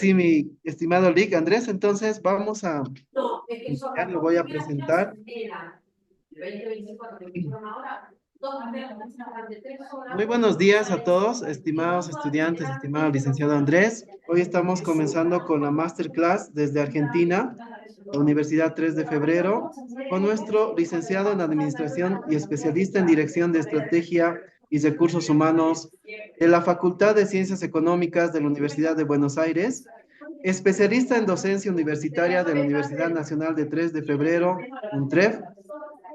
sí, mi estimado Lick, Andrés, entonces vamos a iniciar, lo voy a presentar. Muy buenos días a todos, estimados estudiantes, estimado licenciado Andrés. Hoy estamos comenzando con la masterclass desde Argentina, la Universidad 3 de Febrero, con nuestro licenciado en Administración y especialista en Dirección de Estrategia y Recursos Humanos de la Facultad de Ciencias Económicas de la Universidad de Buenos Aires, especialista en docencia universitaria de la Universidad Nacional de 3 de Febrero, UNTREF,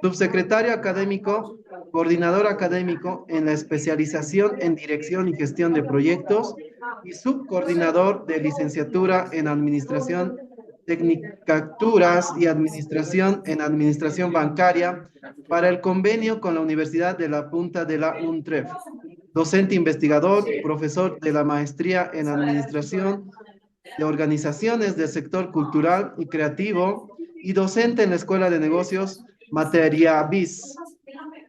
subsecretario académico, coordinador académico en la especialización en dirección y gestión de proyectos y subcoordinador de licenciatura en administración, tecnicaturas y administración en administración bancaria para el convenio con la Universidad de la Punta de la UNTREF. Docente investigador, profesor de la maestría en administración de organizaciones del sector cultural y creativo y docente en la Escuela de Negocios Materia BIS.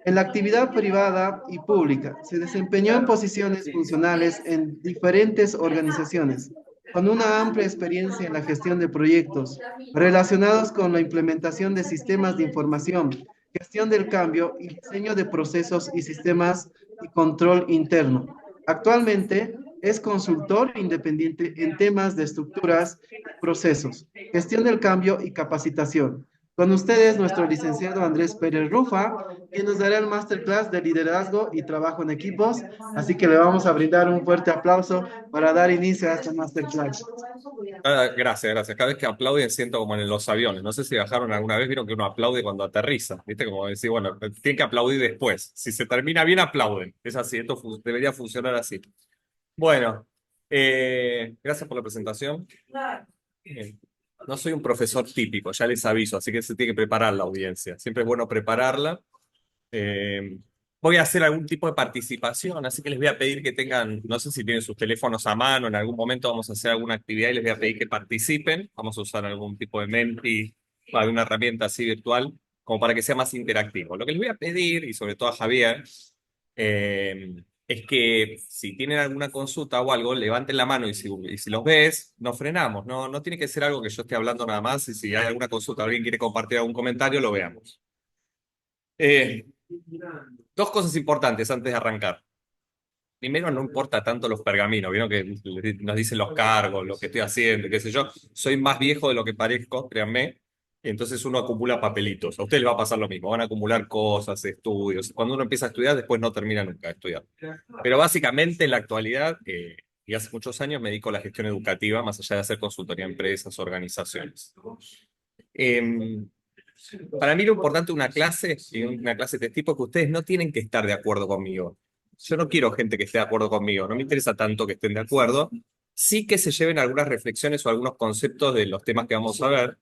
En la actividad privada y pública, se desempeñó en posiciones funcionales en diferentes organizaciones, con una amplia experiencia en la gestión de proyectos relacionados con la implementación de sistemas de información, gestión del cambio y diseño de procesos y sistemas y control interno. Actualmente es consultor independiente en temas de estructuras, procesos, gestión del cambio y capacitación. Con ustedes, nuestro licenciado Andrés Pérez Rufa, quien nos dará el masterclass de liderazgo y trabajo en equipos. Así que le vamos a brindar un fuerte aplauso para dar inicio a esta masterclass. Gracias, gracias. Cada vez que aplauden siento como en los aviones. No sé si bajaron alguna vez, vieron que uno aplaude cuando aterriza. ¿Viste? Como decir, bueno, tienen que aplaudir después. Si se termina bien, aplauden. Es así, esto debería funcionar así. Bueno, gracias por la presentación. Eh, no soy un profesor típico, ya les aviso, así que se tiene que preparar la audiencia. Siempre es bueno prepararla. Eh, Voy a hacer algún tipo de participación, así que les voy a pedir que tengan, no sé si tienen sus teléfonos a mano, en algún momento vamos a hacer alguna actividad y les voy a pedir que participen. Vamos a usar algún tipo de Menti, alguna herramienta así virtual, como para que sea más interactivo. Lo que les voy a pedir, y sobre todo a Javier, es que si tienen alguna consulta o algo, levanten la mano y si los ves, nos frenamos. No tiene que ser algo que yo esté hablando nada más, y si hay alguna consulta, alguien quiere compartir algún comentario, lo veamos. Eh, Dos cosas importantes antes de arrancar. Primero, no importa tanto los pergaminos, vieron que nos dicen los cargos, lo que estoy haciendo, qué sé yo. Soy más viejo de lo que parezco, créanme. Entonces uno acumula papelitos. A ustedes les va a pasar lo mismo. Van a acumular cosas, estudios. Cuando uno empieza a estudiar, después no termina nunca de estudiar. Pero básicamente en la actualidad, y hace muchos años, me dedico a la gestión educativa, más allá de hacer consultoría a empresas, organizaciones. Em, para mí lo importante de una clase, y una clase de este tipo, es que ustedes no tienen que estar de acuerdo conmigo. Yo no quiero gente que esté de acuerdo conmigo, no me interesa tanto que estén de acuerdo. Sí que se lleven algunas reflexiones o algunos conceptos de los temas que vamos a ver.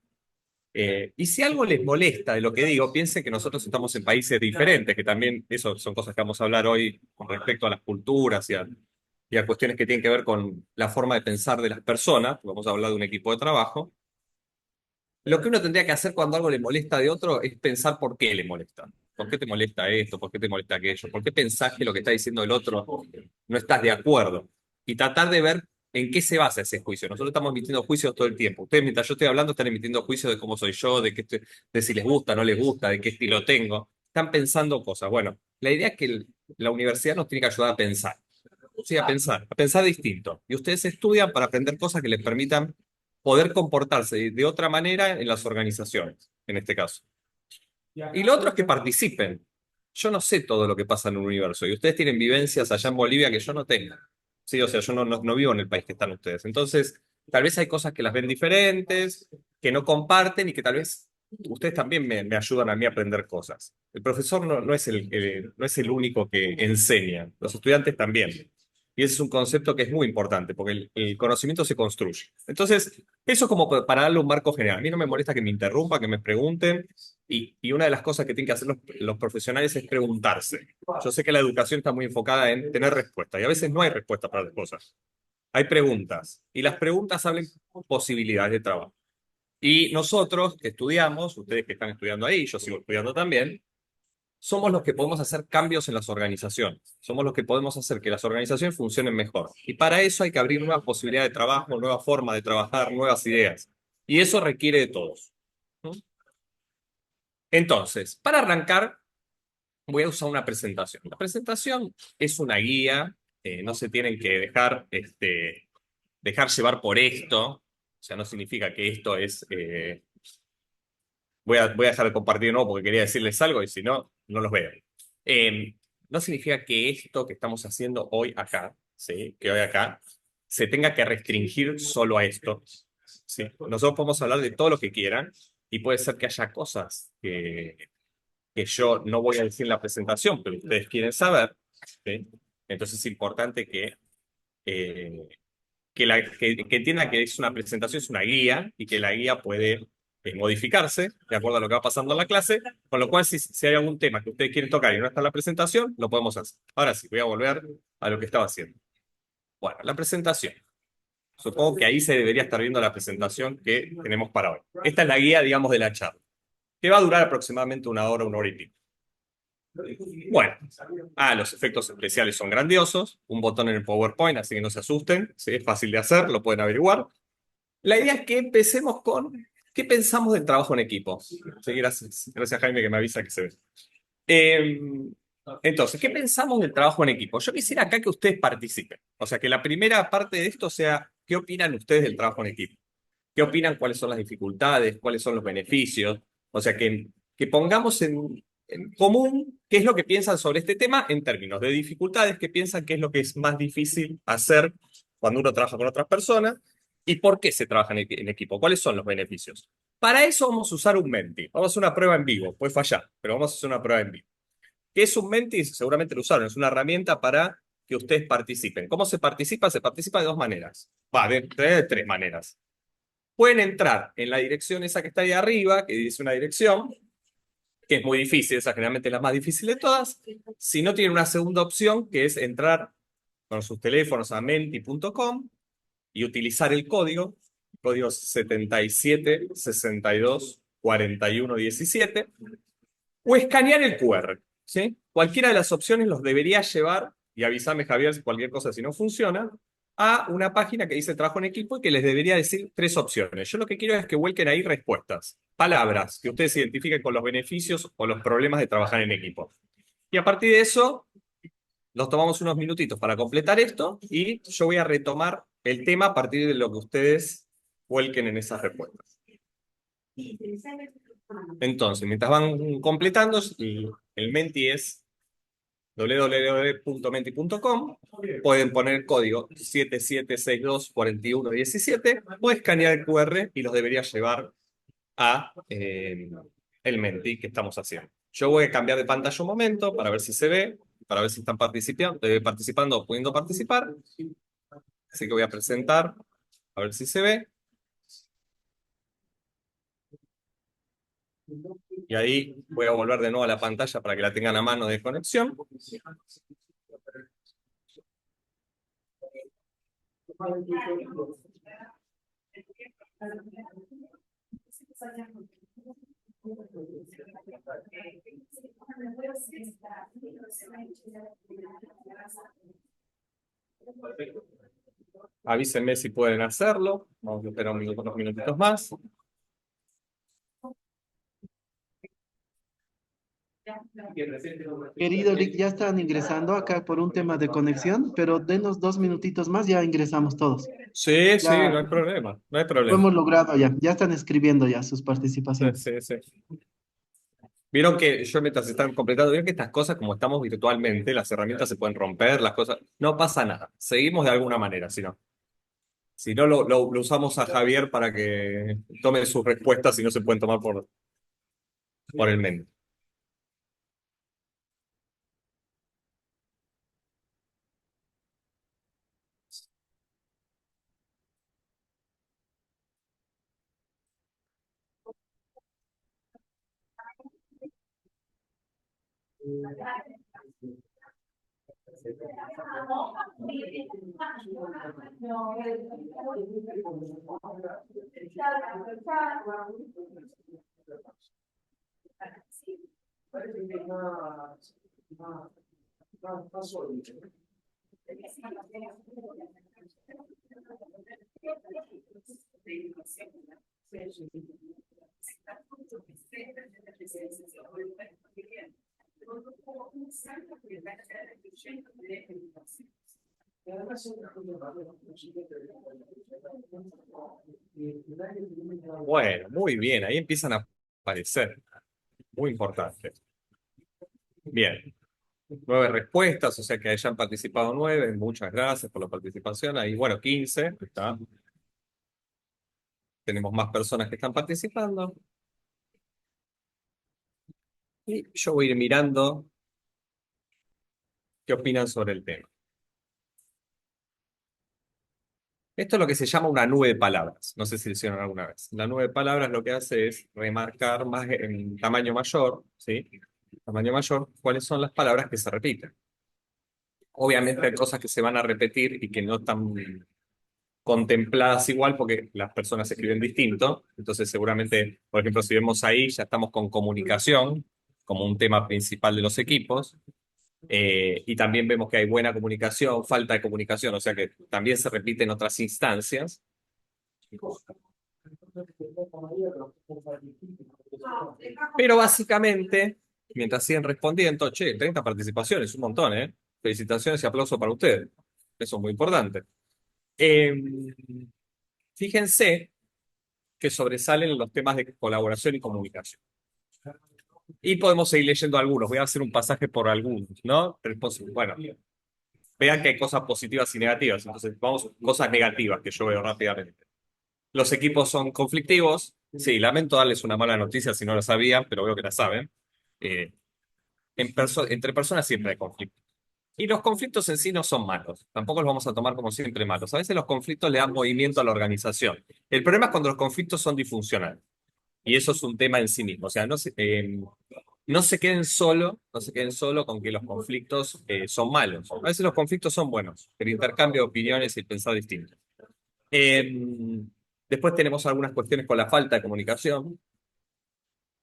Y si algo les molesta de lo que digo, piensen que nosotros estamos en países diferentes, que también eso son cosas que vamos a hablar hoy con respecto a las culturas y a cuestiones que tienen que ver con la forma de pensar de las personas, porque vamos a hablar de un equipo de trabajo. Lo que uno tendría que hacer cuando algo le molesta de otro es pensar por qué le molesta. ¿Por qué te molesta esto? ¿Por qué te molesta aquello? ¿Por qué pensás que lo que está diciendo el otro no estás de acuerdo? Y tratar de ver en qué se basa ese juicio. Nosotros estamos emitiendo juicios todo el tiempo. Ustedes, mientras yo estoy hablando, están emitiendo juicios de cómo soy yo, de si les gusta, no les gusta, de qué estilo tengo. Están pensando cosas. Bueno, la idea es que la universidad nos tiene que ayudar a pensar. Sí, a pensar distinto. Y ustedes estudian para aprender cosas que les permitan poder comportarse de otra manera en las organizaciones, en este caso. Y lo otro es que participen. Yo no sé todo lo que pasa en un universo y ustedes tienen vivencias allá en Bolivia que yo no tengo. Sí, o sea, yo no vivo en el país que están ustedes. Entonces, tal vez hay cosas que las ven diferentes, que no comparten y que tal vez ustedes también me ayudan a mí a aprender cosas. El profesor no es no es el único que enseña, los estudiantes también. Y ese es un concepto que es muy importante, porque el conocimiento se construye. Entonces, eso es como para darle un marco general. A mí no me molesta que me interrumpa, que me pregunten, y una de las cosas que tienen que hacer los profesionales es preguntarse. Yo sé que la educación está muy enfocada en tener respuestas, y a veces no hay respuesta para las cosas. Hay preguntas, y las preguntas abren posibilidades de trabajo. Y nosotros que estudiamos, ustedes que están estudiando ahí, yo sigo estudiando también, somos los que podemos hacer cambios en las organizaciones. Somos los que podemos hacer que las organizaciones funcionen mejor. Y para eso hay que abrir nuevas posibilidades de trabajo, nuevas formas de trabajar, nuevas ideas. Y eso requiere de todos. ¿No? Entonces, para arrancar, voy a usar una presentación. La presentación es una guía, no se tienen que dejar llevar por esto. O sea, no significa que esto es... voy a dejar de compartir, no, porque quería decirles algo y si no, no los veo. Eh, no significa que esto que estamos haciendo hoy acá, ¿sí? Que hoy acá, se tenga que restringir solo a esto. ¿Sí? Nosotros podemos hablar de todo lo que quieran y puede ser que haya cosas que yo no voy a decir en la presentación, pero ustedes quieren saber. ¿Sí? Entonces es importante eh, que entiendan que es una presentación, es una guía y que la guía puede modificarse de acuerdo a lo que va pasando en la clase, con lo cual si hay algún tema que ustedes quieren tocar y no está en la presentación, lo podemos hacer. Ahora sí, voy a volver a lo que estaba haciendo. Bueno, la presentación. Supongo que ahí se debería estar viendo la presentación que tenemos para hoy. Esta es la guía, digamos, de la charla, que va a durar aproximadamente una hora y pico. Bueno, los efectos especiales son grandiosos, un botón en el PowerPoint, así que no se asusten, ¿sí? Es fácil de hacer, lo pueden averiguar. La idea es que empecemos con qué pensamos del trabajo en equipo. Sí, gracias Jaime que me avisa que se ve. Eh, entonces, ¿qué pensamos del trabajo en equipo? Yo quisiera acá que ustedes participen. O sea, que la primera parte de esto sea, ¿qué opinan ustedes del trabajo en equipo? ¿Qué opinan? ¿Cuáles son las dificultades? ¿Cuáles son los beneficios? O sea, que pongamos en común qué es lo que piensan sobre este tema en términos de dificultades, qué piensan que es lo que es más difícil hacer cuando uno trabaja con otras personas y por qué se trabaja en equipo, cuáles son los beneficios. Para eso vamos a usar un Menti. Vamos a hacer una prueba en vivo, puede fallar, pero vamos a hacer una prueba en vivo. ¿Qué es un Menti? Seguramente lo usaron, es una herramienta para que ustedes participen. ¿Cómo se participa? Se participa de dos maneras. De tres maneras. Pueden entrar en la dirección esa que está ahí arriba, que dice una dirección, que es muy difícil, esa generalmente es la más difícil de todas. Si no, tienen una segunda opción, que es entrar con sus teléfonos a menti.com y utilizar el código 77 62 41 17, o escanear el QR. ¿Sí? Cualquiera de las opciones los debería llevar, y avísame Javier si cualquier cosa si no funciona, a una página que dice trabajo en equipo y que les debería decir tres opciones. Yo lo que quiero es que vuelquen ahí respuestas, palabras que ustedes identifiquen con los beneficios o los problemas de trabajar en equipo. Y a partir de eso, nos tomamos unos minutitos para completar esto y yo voy a retomar el tema a partir de lo que ustedes vuelquen en esas respuestas. Entonces, mientras van completando, el Menti es www.menti.com, pueden poner el código 77624117 o escanear el QR y los debería llevar a el Menti que estamos haciendo. Yo voy a cambiar de pantalla un momento para ver si se ve, para ver si están participando o pudiendo participar. Así que voy a presentar, a ver si se ve. Y ahí voy a volver de nuevo a la pantalla para que la tengan a mano de conexión. Avísenme si pueden hacerlo. Vamos a esperar unos minutitos más. Querido Lick, ya están ingresando acá por un tema de conexión, pero denos 2 minutitos más, ya ingresamos todos. Sí, sí, no Ya hay problema, no hay lo problema. hemos logrado ya, ya están escribiendo ya sus Sí, participaciones. sí, sí. Vieron que yo mientras están completando, vieron que estas cosas, como estamos virtualmente, las herramientas se pueden romper, las cosas, no pasa nada. Seguimos de alguna manera, si no. Si no, lo usamos a Javier para que tome sus respuestas y no se pueden tomar por el medio. Bueno, muy bien, ahí empiezan a aparecer. Muy importante. Bien, 9 respuestas, o sea que hayan participado 9. Muchas gracias por la participación. Ahí, bueno, 15. Está. Tenemos más personas que están participando. Y yo voy a ir mirando qué opinan sobre el tema. Esto es lo que se llama una nube de palabras. No sé si lo hicieron alguna vez. La nube de palabras lo que hace es remarcar más en tamaño mayor, ¿sí? Tamaño mayor, cuáles son las palabras que se repiten. Obviamente hay cosas que se van a repetir y que no están contempladas igual porque las personas escriben distinto. Entonces seguramente, por ejemplo, si vemos ahí, ya estamos con comunicación como un tema principal de los equipos. Y también vemos que hay buena comunicación, falta de comunicación, o sea que también se repite en otras instancias. Pero básicamente, mientras siguen respondiendo, che, 30 participaciones, un montón, ¿eh? Felicitaciones y aplauso para ustedes. Eso es muy importante. Eh, Fíjense que sobresalen los temas de colaboración y comunicación. Y podemos seguir leyendo algunos. Voy a hacer un pasaje por algunos, ¿no? Bueno, vean que hay cosas positivas y negativas. Entonces, vamos, cosas negativas que yo veo rápidamente. Los equipos son conflictivos. Sí, lamento darles una mala noticia si no lo sabían, pero veo que la saben. Eh, Entre personas siempre hay conflictos. Y los conflictos en sí no son malos. Tampoco los vamos a tomar como siempre malos. A veces los conflictos le dan movimiento a la organización. El problema es cuando los conflictos son disfuncionales. Y eso es un tema en sí mismo. O sea, no se queden solo con que los conflictos son malos. A veces los conflictos son buenos. El intercambio de opiniones y el pensar distinto. Eh, Después tenemos algunas cuestiones con la falta de comunicación.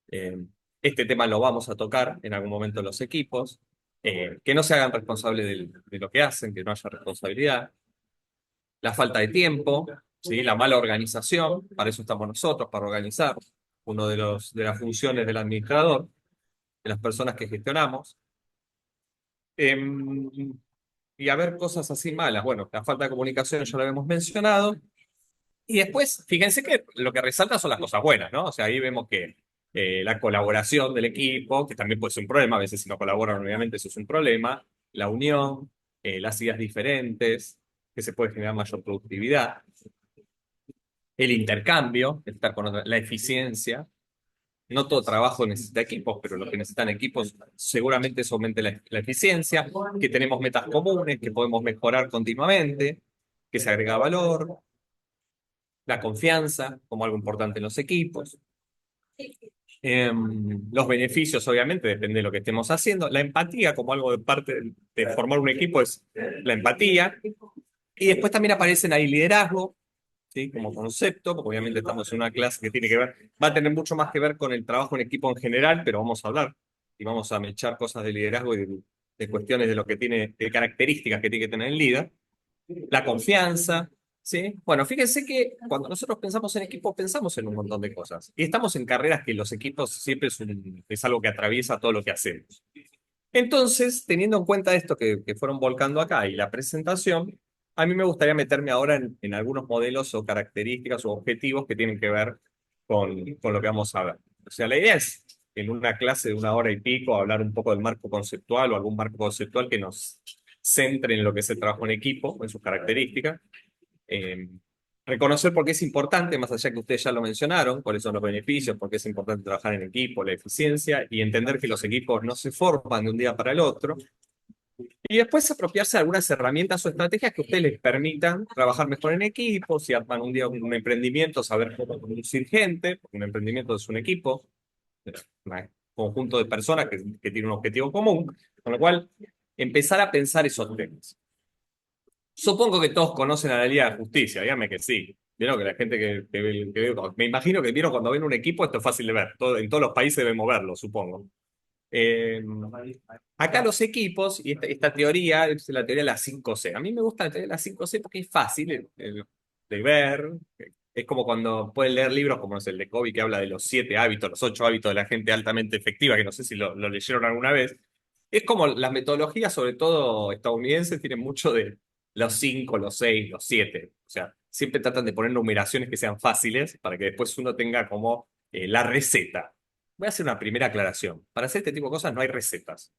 Eh, este tema lo vamos a tocar en algún momento en los equipos. Que no se hagan responsables de lo que hacen, que no haya responsabilidad. La falta de tiempo, ¿sí? La mala organización, para eso estamos nosotros, para organizar. Uno de las funciones del administrador, de las personas que gestionamos. Eh, y a ver cosas así malas. Bueno, la falta de comunicación ya lo habíamos mencionado. Y después, fíjense que lo que resalta son las cosas buenas, ¿no? O sea, ahí vemos que la colaboración del equipo, que también puede ser un problema, a veces si no colaboran, obviamente eso es un problema, la unión, las ideas diferentes, que se puede generar mayor productividad, el intercambio, la eficiencia. No todo trabajo necesita equipos, pero lo que necesitan equipos seguramente es aumente la eficiencia, que tenemos metas comunes, que podemos mejorar continuamente, que se agrega valor, la confianza como algo importante en los equipos. Los beneficios, obviamente, depende de lo que estemos haciendo. La empatía, como algo de parte de formar un equipo, es la empatía. Y después también aparecen ahí liderazgo, ¿sí? Como concepto, porque obviamente estamos en una clase que tiene que ver, va a tener mucho más que ver con el trabajo en equipo en general, pero vamos a hablar y vamos a mechar cosas de liderazgo y de cuestiones de lo que tiene, de características que tiene que tener el líder. La confianza, ¿sí? Bueno, fíjense que cuando nosotros pensamos en equipo, pensamos en un montón de cosas. Y estamos en carreras que los equipos siempre es algo que atraviesa todo lo que hacemos. Entonces, teniendo en cuenta esto que fueron volcando acá y la presentación, a mí me gustaría meterme ahora en algunos modelos o características o objetivos que tienen que ver con lo que vamos a ver. O sea, la idea es, en una clase de 1 hora y pico, hablar un poco del marco conceptual o algún marco conceptual que nos centre en lo que es el trabajo en equipo, en sus características. Eh, Reconocer por qué es importante, más allá que ustedes ya lo mencionaron, cuáles son los beneficios, por qué es importante trabajar en equipo, la eficiencia, y entender que los equipos no se forman de un día para el otro. Y después apropiarse de algunas herramientas o estrategias que a ustedes les permitan trabajar mejor en equipo, si arman un día un emprendimiento, saber cómo conducir gente, porque un emprendimiento es un equipo, un conjunto de personas que tienen un objetivo común, con lo cual empezar a pensar esos temas. Supongo que todos conocen a la Liga de Justicia, dígame que sí. Vieron que la gente me imagino que vieron cuando ven un equipo, esto es fácil de ver. En todos los países debemos verlo, supongo. Eh, Acá los equipos, y esta teoría es la teoría de las 5C. A mí me gusta la teoría de las 5C porque es fácil de ver. Es como cuando pueden leer libros como no sé, el de Covey que habla de los 7 hábitos, los 8 hábitos de la gente altamente efectiva, que no sé si lo leyeron alguna vez. Es como las metodologías, sobre todo estadounidenses, tienen mucho de los 5, los 6, los 7. O sea, siempre tratan de poner numeraciones que sean fáciles para que después uno tenga como la receta. Voy a hacer una primera aclaración. Para hacer este tipo de cosas no hay recetas.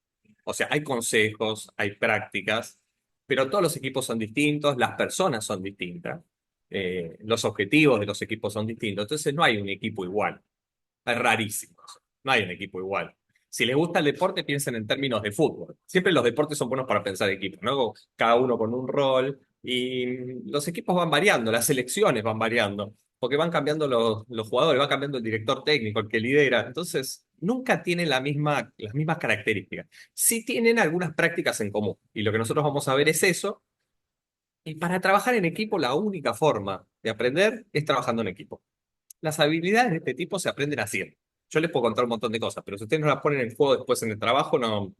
O sea, hay consejos, hay prácticas, pero todos los equipos son distintos, las personas son distintas, los objetivos de los equipos son distintos. Entonces no hay un equipo igual. Es rarísimo eso. No hay un equipo igual. Si les gusta el deporte, piensen en términos de fútbol. Siempre los deportes son buenos para pensar equipos, ¿no? Cada uno con un rol. Y los equipos van variando, las selecciones van variando, porque van cambiando los jugadores, va cambiando el director técnico, el que lidera. Entonces, nunca tienen las mismas características. Sí tienen algunas prácticas en común. Y lo que nosotros vamos a ver es eso. Y para trabajar en equipo, la única forma de aprender es trabajando en equipo. Las habilidades de este tipo se aprenden haciendo. Yo les puedo contar un montón de cosas, pero si ustedes no las ponen en juego después en el trabajo, no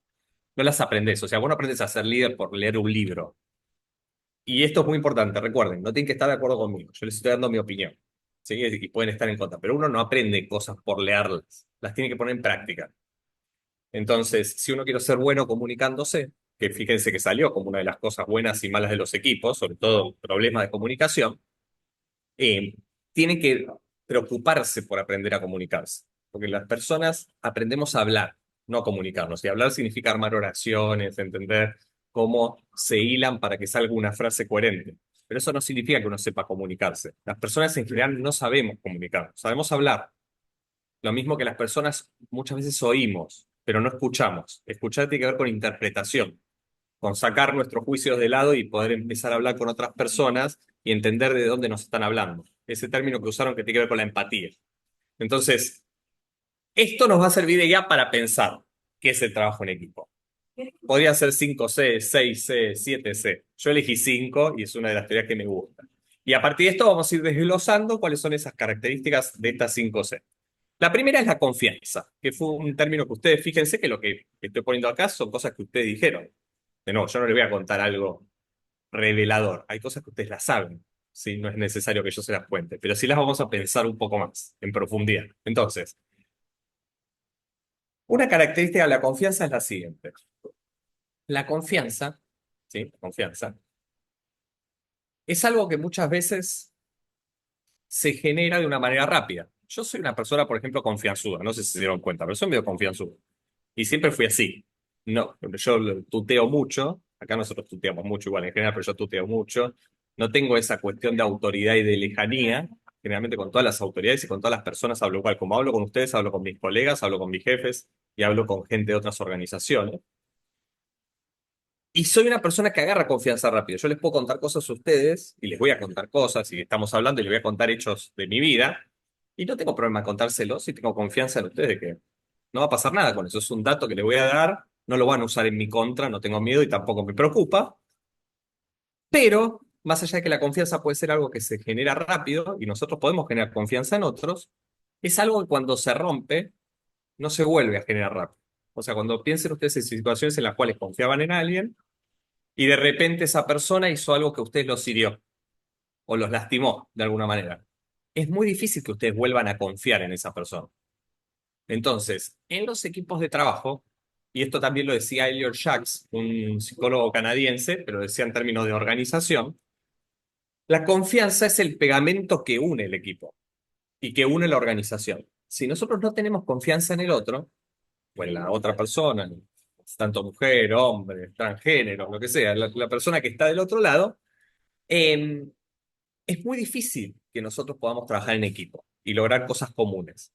las aprendes. O sea, vos no aprendes a ser líder por leer un libro. Y esto es muy importante, recuerden, no tienen que estar de acuerdo conmigo. Yo les estoy dando mi opinión. ¿Sí? Y pueden estar en contra, pero uno no aprende cosas por leerlas. Las tiene que poner en práctica. Entonces, si uno quiere ser bueno comunicándose, que fíjense que salió como una de las cosas buenas y malas de los equipos, sobre todo problemas de comunicación, eh, tienen que preocuparse por aprender a comunicarse, porque las personas aprendemos a hablar, no a comunicarnos. Y hablar significa armar oraciones, entender cómo se hilan para que salga una frase coherente. Pero eso no significa que uno sepa comunicarse. Las personas en general no sabemos comunicar, sabemos hablar. Lo mismo que las personas muchas veces oímos, pero no escuchamos. Escuchar tiene que ver con interpretación, con sacar nuestros juicios de lado y poder empezar a hablar con otras personas y entender de dónde nos están hablando. Ese término que usaron que tiene que ver con la empatía. Entonces, esto nos va a servir de guía para pensar qué es el trabajo en equipo. Podría ser 5C, 6C, 7C. Yo elegí 5 y es una de las teorías que me gusta. Y a partir de esto vamos a ir desglosando cuáles son esas características de estas 5C. La primera es la confianza, que fue un término que ustedes, fíjense que lo que estoy poniendo acá son cosas que ustedes dijeron. De nuevo, yo no les voy a contar algo revelador. Hay cosas que ustedes las saben, ¿sí? No es necesario que yo se las cuente, pero sí las vamos a pensar un poco más, en profundidad. Entonces, una característica de la confianza es la siguiente. La confianza, ¿sí? Confianza, es algo que muchas veces se genera de una manera rápida. Yo soy una persona, por ejemplo, confianzuda, no sé si se dieron cuenta, pero soy medio confianzudo. Y siempre fui así. No, yo tuteo mucho, acá nosotros tuteamos mucho igual en general, pero yo tuteo mucho. No tengo esa cuestión de autoridad y de lejanía. Generalmente con todas las autoridades y con todas las personas hablo igual. Como hablo con ustedes, hablo con mis colegas, hablo con mis jefes y hablo con gente de otras organizaciones. Y soy una persona que agarra confianza rápido. Yo les puedo contar cosas a ustedes y les voy a contar cosas y estamos hablando y les voy a contar hechos de mi vida. Y no tengo problema en contárselos y tengo confianza en ustedes de que no va a pasar nada con eso. Es un dato que les voy a dar, no lo van a usar en mi contra, no tengo miedo y tampoco me preocupa. Pero, más allá de que la confianza puede ser algo que se genera rápido y nosotros podemos generar confianza en otros, es algo que cuando se rompe no se vuelve a generar rápido. O sea, cuando piensen ustedes en situaciones en las cuales confiaban en alguien y de repente esa persona hizo algo que a ustedes los hirió o los lastimó de alguna manera, es muy difícil que ustedes vuelvan a confiar en esa persona. Entonces, en los equipos de trabajo, y esto también lo decía Elliot Jacques, un psicólogo canadiense, pero decía en términos de organización, la confianza es el pegamento que une el equipo y que une la organización. Si nosotros no tenemos confianza en el otro, o en la otra persona, tanto mujer, hombre, transgénero, lo que sea, la persona que está del otro lado, eh, es muy difícil que nosotros podamos trabajar en equipo y lograr cosas comunes.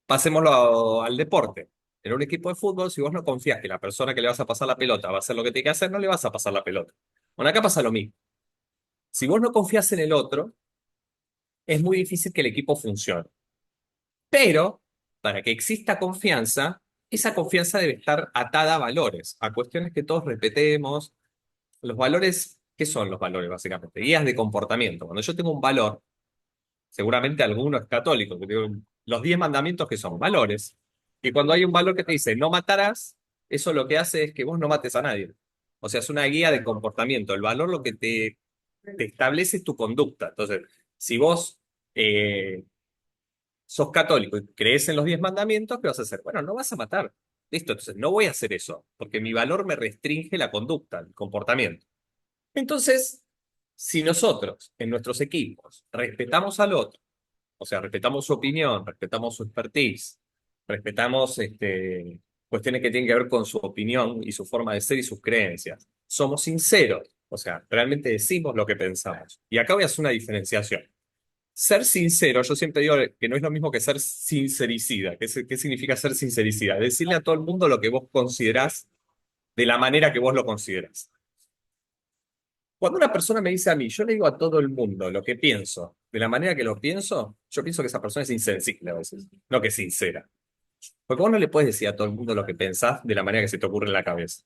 Pasémoslo al deporte. En un equipo de fútbol, si vos no confías que la persona que le vas a pasar la pelota va a hacer lo que tiene que hacer, no le vas a pasar la pelota. Bueno, acá pasa lo mismo. Si vos no confías en el otro, es muy difícil que el equipo funcione. Pero, para que exista confianza, esa confianza debe estar atada a valores, a cuestiones que todos repetemos. Los valores, ¿qué son los valores básicamente? Guías de comportamiento. Cuando yo tengo un valor, seguramente alguno es católico, que digo, los 10 mandamientos que son valores. Y cuando hay un valor que te dice no matarás, eso lo que hace es que vos no mates a nadie. O sea, es una guía de comportamiento. El valor lo que te establece es tu conducta. Entonces, si vos sos católico y crees en los 10 mandamientos, ¿qué vas a hacer? Bueno, no vas a matar. Listo, entonces no voy a hacer eso, porque mi valor me restringe la conducta, el comportamiento. Entonces, si nosotros en nuestros equipos respetamos al otro, o sea, respetamos su opinión, respetamos su expertise, respetamos cuestiones que tienen que ver con su opinión y su forma de ser y sus creencias, somos sinceros, o sea, realmente decimos lo que pensamos. Y acá voy a hacer una diferenciación. Ser sincero, yo siempre digo que no es lo mismo que ser sincericida. ¿Qué significa ser sincericida? Decirle a todo el mundo lo que vos considerás de la manera que vos lo considerás. Cuando una persona me dice a mí, yo le digo a todo el mundo lo que pienso, de la manera que lo pienso, yo pienso que esa persona es insensible a veces, no que es sincera. Porque vos no le puedes decir a todo el mundo lo que pensás de la manera que se te ocurre en la cabeza.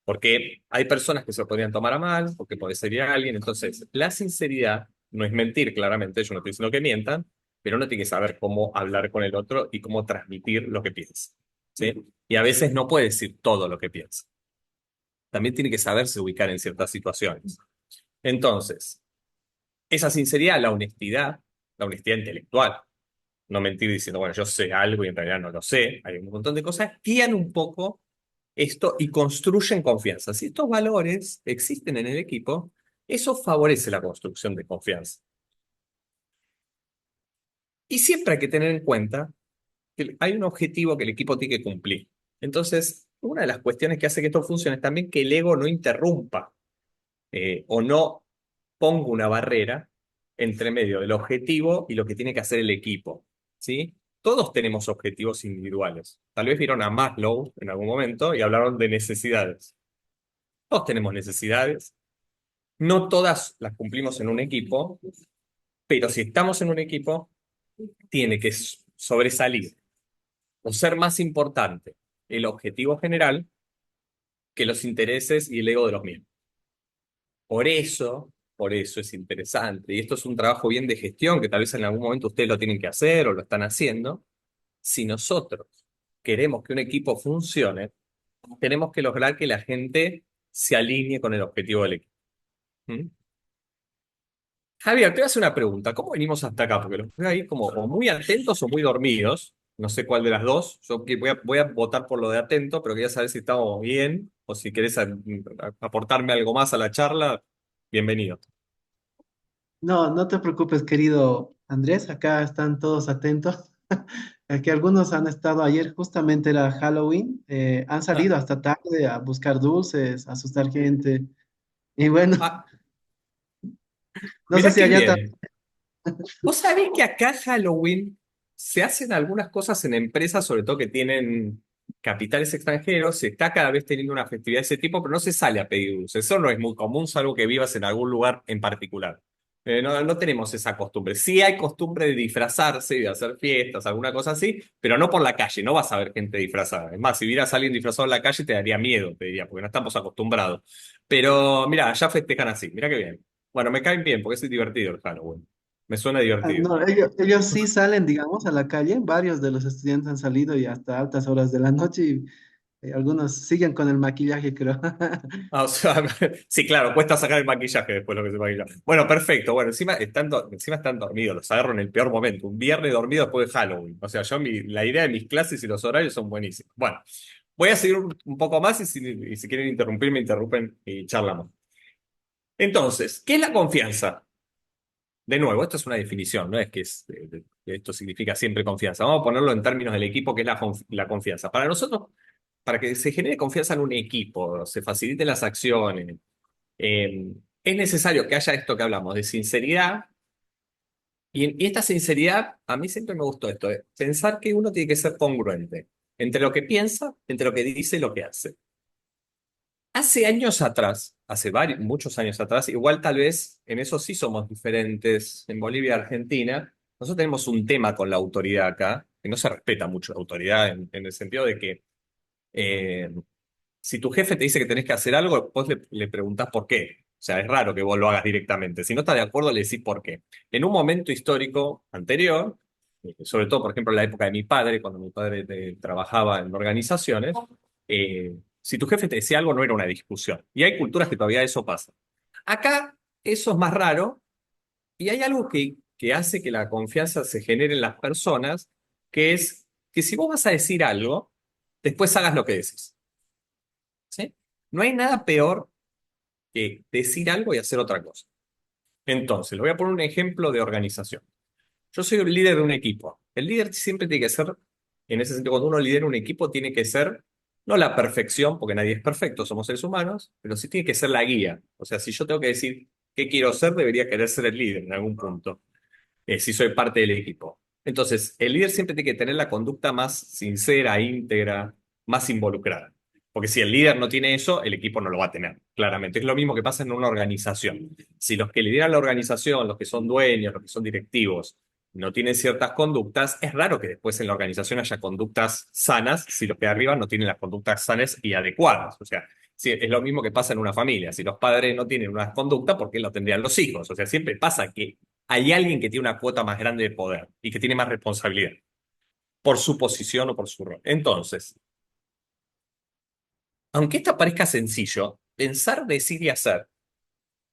Porque hay personas que se lo podrían tomar a mal, porque puede ser a alguien. Entonces, la sinceridad no es mentir, claramente, yo no estoy diciendo que mientan, pero uno tiene que saber cómo hablar con el otro y cómo transmitir lo que piensa. ¿Sí? Y a veces no puede decir todo lo que piensa. También tiene que saberse ubicar en ciertas situaciones. Entonces, esa sinceridad, la honestidad intelectual, no mentir diciendo, bueno, yo sé algo y en realidad no lo sé, hay un montón de cosas, guían un poco esto y construyen confianza. Si estos valores existen en el equipo, eso favorece la construcción de confianza. Y siempre hay que tener en cuenta que hay un objetivo que el equipo tiene que cumplir. Entonces, una de las cuestiones que hace que esto funcione es también que el ego no interrumpa o no ponga una barrera entre medio del objetivo y lo que tiene que hacer el equipo. ¿Sí? Todos tenemos objetivos individuales. Tal vez vieron a Maslow en algún momento y hablaron de necesidades. Todos tenemos necesidades. No todas las cumplimos en un equipo, pero si estamos en un equipo, tiene que sobresalir o ser más importante el objetivo general que los intereses y el ego de los miembros. Por eso es interesante, y esto es un trabajo bien de gestión que tal vez en algún momento ustedes lo tienen que hacer o lo están haciendo. Si nosotros queremos que un equipo funcione, tenemos que lograr que la gente se alinee con el objetivo del equipo. ¿Mm? Javier, te voy a hacer una pregunta. ¿Cómo venimos hasta acá? Porque los veo ahí como o muy atentos o muy dormidos. No sé cuál de las dos. Yo voy a votar por lo de atento, pero quería saber si estamos bien o si querés aportarme algo más a la charla. Bienvenido. No, no te preocupes, querido Andrés, acá están todos atentos. Que algunos han estado ayer, justamente era Halloween, han Ah, salido hasta tarde a buscar dulces, a asustar gente. Y bueno, ah, no sé mirá si qué allá bien. ¿Vos sabés que acá Halloween se hacen algunas cosas en empresas, sobre todo que tienen capitales extranjeros, se está cada vez teniendo una festividad de ese tipo, pero no se sale a pedir dulces. Eso no es muy común, salvo que vivas en algún lugar en particular. No tenemos esa costumbre. Sí hay costumbre de disfrazarse y de hacer fiestas, alguna cosa así, pero no por la calle, no vas a ver gente disfrazada. Es más, si vieras a alguien disfrazado en la calle te daría miedo, te diría, porque no estamos acostumbrados. Pero mira, ya festejan así, mira qué bien. Bueno, me caen bien porque es divertido el Halloween. Me suena divertido. no, ellos sí salen, digamos, a la calle. Varios de los estudiantes han salido y hasta altas horas de la noche y algunos siguen con el maquillaje, creo. Ah, o sea, sí, claro, cuesta sacar el maquillaje después lo que se maquilla. Bueno, perfecto. Bueno, encima están dormidos, los agarro en el peor momento. Un viernes dormido después de Halloween. O sea, la idea de mis clases y los horarios son buenísimos. Bueno, voy a seguir un poco más y si quieren interrumpir, me interrumpen y charlamos. Entonces, ¿qué es la confianza? De nuevo, esto es una definición, no es que esto significa siempre confianza. Vamos a ponerlo en términos del equipo, que es la confianza. Para nosotros, para que se genere confianza en un equipo, se faciliten las acciones, es necesario que haya esto que hablamos de sinceridad. Y esta sinceridad, a mí siempre me gustó esto, pensar que uno tiene que ser congruente entre lo que piensa, entre lo que dice y lo que hace. Hace años atrás, muchos años atrás, igual tal vez en eso sí somos diferentes en Bolivia y Argentina. Nosotros tenemos un tema con la autoridad acá, que no se respeta mucho la autoridad en el sentido de que eh, si tu jefe te dice que tenés que hacer algo, vos le preguntás por qué. O sea, es raro que vos lo hagas directamente. Si no estás de acuerdo, le decís por qué. En un momento histórico anterior, sobre todo, por ejemplo, en la época de mi padre, cuando mi padre trabajaba en organizaciones, si tu jefe te decía algo no era una discusión. Y hay culturas que todavía eso pasa. Acá eso es más raro y hay algo que hace que la confianza se genere en las personas, que es que si vos vas a decir algo, después hagas lo que decís. ¿Sí? No hay nada peor que decir algo y hacer otra cosa. Entonces, le voy a poner un ejemplo de organización. Yo soy el líder de un equipo. El líder siempre tiene que ser, en ese sentido, cuando uno lidera un equipo, tiene que ser, no la perfección, porque nadie es perfecto, somos seres humanos, pero sí tiene que ser la guía. O sea, si yo tengo que decir qué quiero ser, debería querer ser el líder en algún punto, si soy parte del equipo. Entonces, el líder siempre tiene que tener la conducta más sincera, íntegra, más involucrada. Porque si el líder no tiene eso, el equipo no lo va a tener, claramente. Es lo mismo que pasa en una organización. Si los que lideran la organización, los que son dueños, los que son directivos, no tienen ciertas conductas, es raro que después en la organización haya conductas sanas si los que arriba no tienen las conductas sanas y adecuadas. O sea, sí, es lo mismo que pasa en una familia. Si los padres no tienen una conducta, ¿por qué lo tendrían los hijos? O sea, siempre pasa que hay alguien que tiene una cuota más grande de poder y que tiene más responsabilidad por su posición o por su rol. Entonces, aunque esto parezca sencillo, pensar, decir y hacer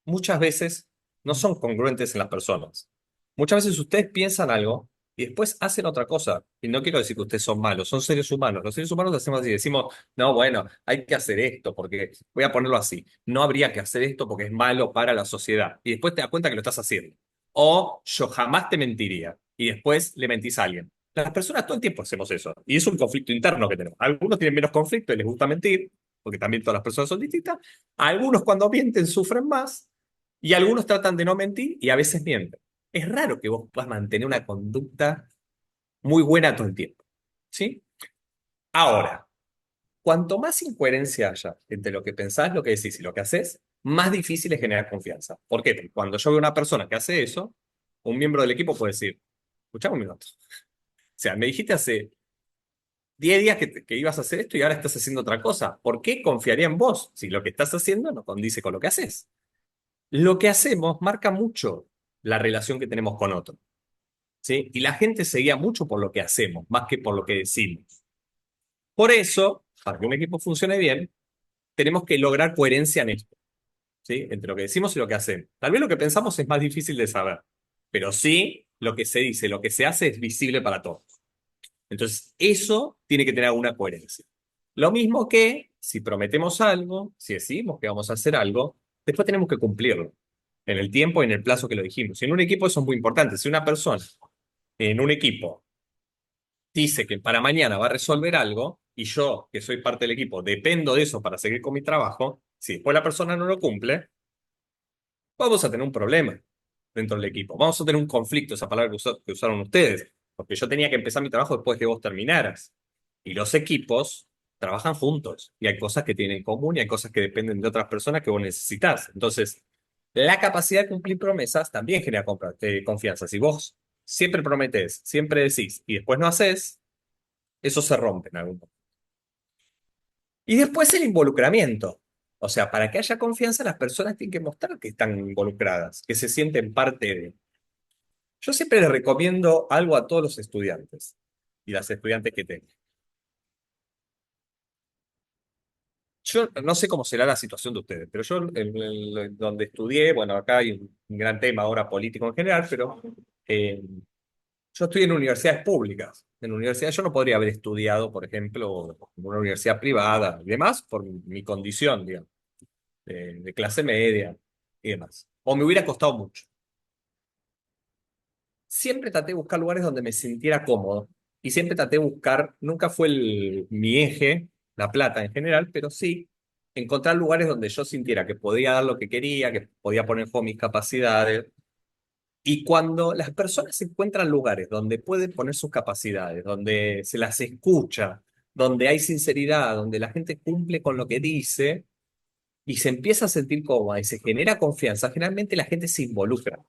muchas veces no son congruentes en las personas. Muchas veces ustedes piensan algo y después hacen otra cosa. Y no quiero decir que ustedes son malos, son seres humanos. Los seres humanos hacemos así, decimos, no, bueno, hay que hacer esto porque, voy a ponerlo así, no habría que hacer esto porque es malo para la sociedad. Y después te das cuenta que lo estás haciendo. O yo jamás te mentiría y después le mentís a alguien. Las personas todo el tiempo hacemos eso. Y es un conflicto interno que tenemos. Algunos tienen menos conflicto y les gusta mentir, porque también todas las personas son distintas. Algunos cuando mienten sufren más y algunos tratan de no mentir y a veces mienten. Es raro que vos puedas mantener una conducta muy buena todo el tiempo. ¿Sí? Ahora, cuanto más incoherencia haya entre lo que pensás, lo que decís y lo que haces, más difícil es generar confianza. ¿Por qué? Porque cuando yo veo una persona que hace eso, un miembro del equipo puede decir, escuchame un minuto. O sea, me dijiste hace 10 días que ibas a hacer esto y ahora estás haciendo otra cosa. ¿Por qué confiaría en vos si lo que estás haciendo no condice con lo que haces? Lo que hacemos marca mucho la relación que tenemos con otro, ¿sí? Y la gente se guía mucho por lo que hacemos, más que por lo que decimos. Por eso, para que un equipo funcione bien, tenemos que lograr coherencia en esto, ¿sí? Entre lo que decimos y lo que hacemos. Tal vez lo que pensamos es más difícil de saber, pero sí lo que se dice, lo que se hace es visible para todos. Entonces, eso tiene que tener alguna coherencia. Lo mismo que si prometemos algo, si decimos que vamos a hacer algo, después tenemos que cumplirlo en el tiempo y en el plazo que lo dijimos. Y en un equipo eso es muy importante. Si una persona en un equipo dice que para mañana va a resolver algo y yo, que soy parte del equipo, dependo de eso para seguir con mi trabajo, si después la persona no lo cumple, vamos a tener un problema dentro del equipo. Vamos a tener un conflicto, esa palabra que usaron ustedes, porque yo tenía que empezar mi trabajo después de que vos terminaras. Y los equipos trabajan juntos y hay cosas que tienen en común y hay cosas que dependen de otras personas que vos necesitas. Entonces, la capacidad de cumplir promesas también genera confianza. Si vos siempre prometés, siempre decís y después no haces, eso se rompe en algún momento. Y después el involucramiento. O sea, para que haya confianza, las personas tienen que mostrar que están involucradas, que se sienten parte de. Yo siempre les recomiendo algo a todos los estudiantes y las estudiantes que tengo. Yo no sé cómo será la situación de ustedes, pero yo donde estudié, bueno, acá hay un gran tema ahora político en general, pero yo estoy en universidades públicas. En universidades yo no podría haber estudiado, por ejemplo, en una universidad privada y demás por mi condición, digamos, de clase media y demás. O me hubiera costado mucho. Siempre traté de buscar lugares donde me sintiera cómodo y siempre traté de buscar, nunca fue mi eje, la plata en general, pero sí encontrar lugares donde yo sintiera que podía dar lo que quería, que podía poner en juego mis capacidades. Y cuando las personas encuentran lugares donde pueden poner sus capacidades, donde se las escucha, donde hay sinceridad, donde la gente cumple con lo que dice y se empieza a sentir cómoda y se genera confianza, generalmente la gente se involucra.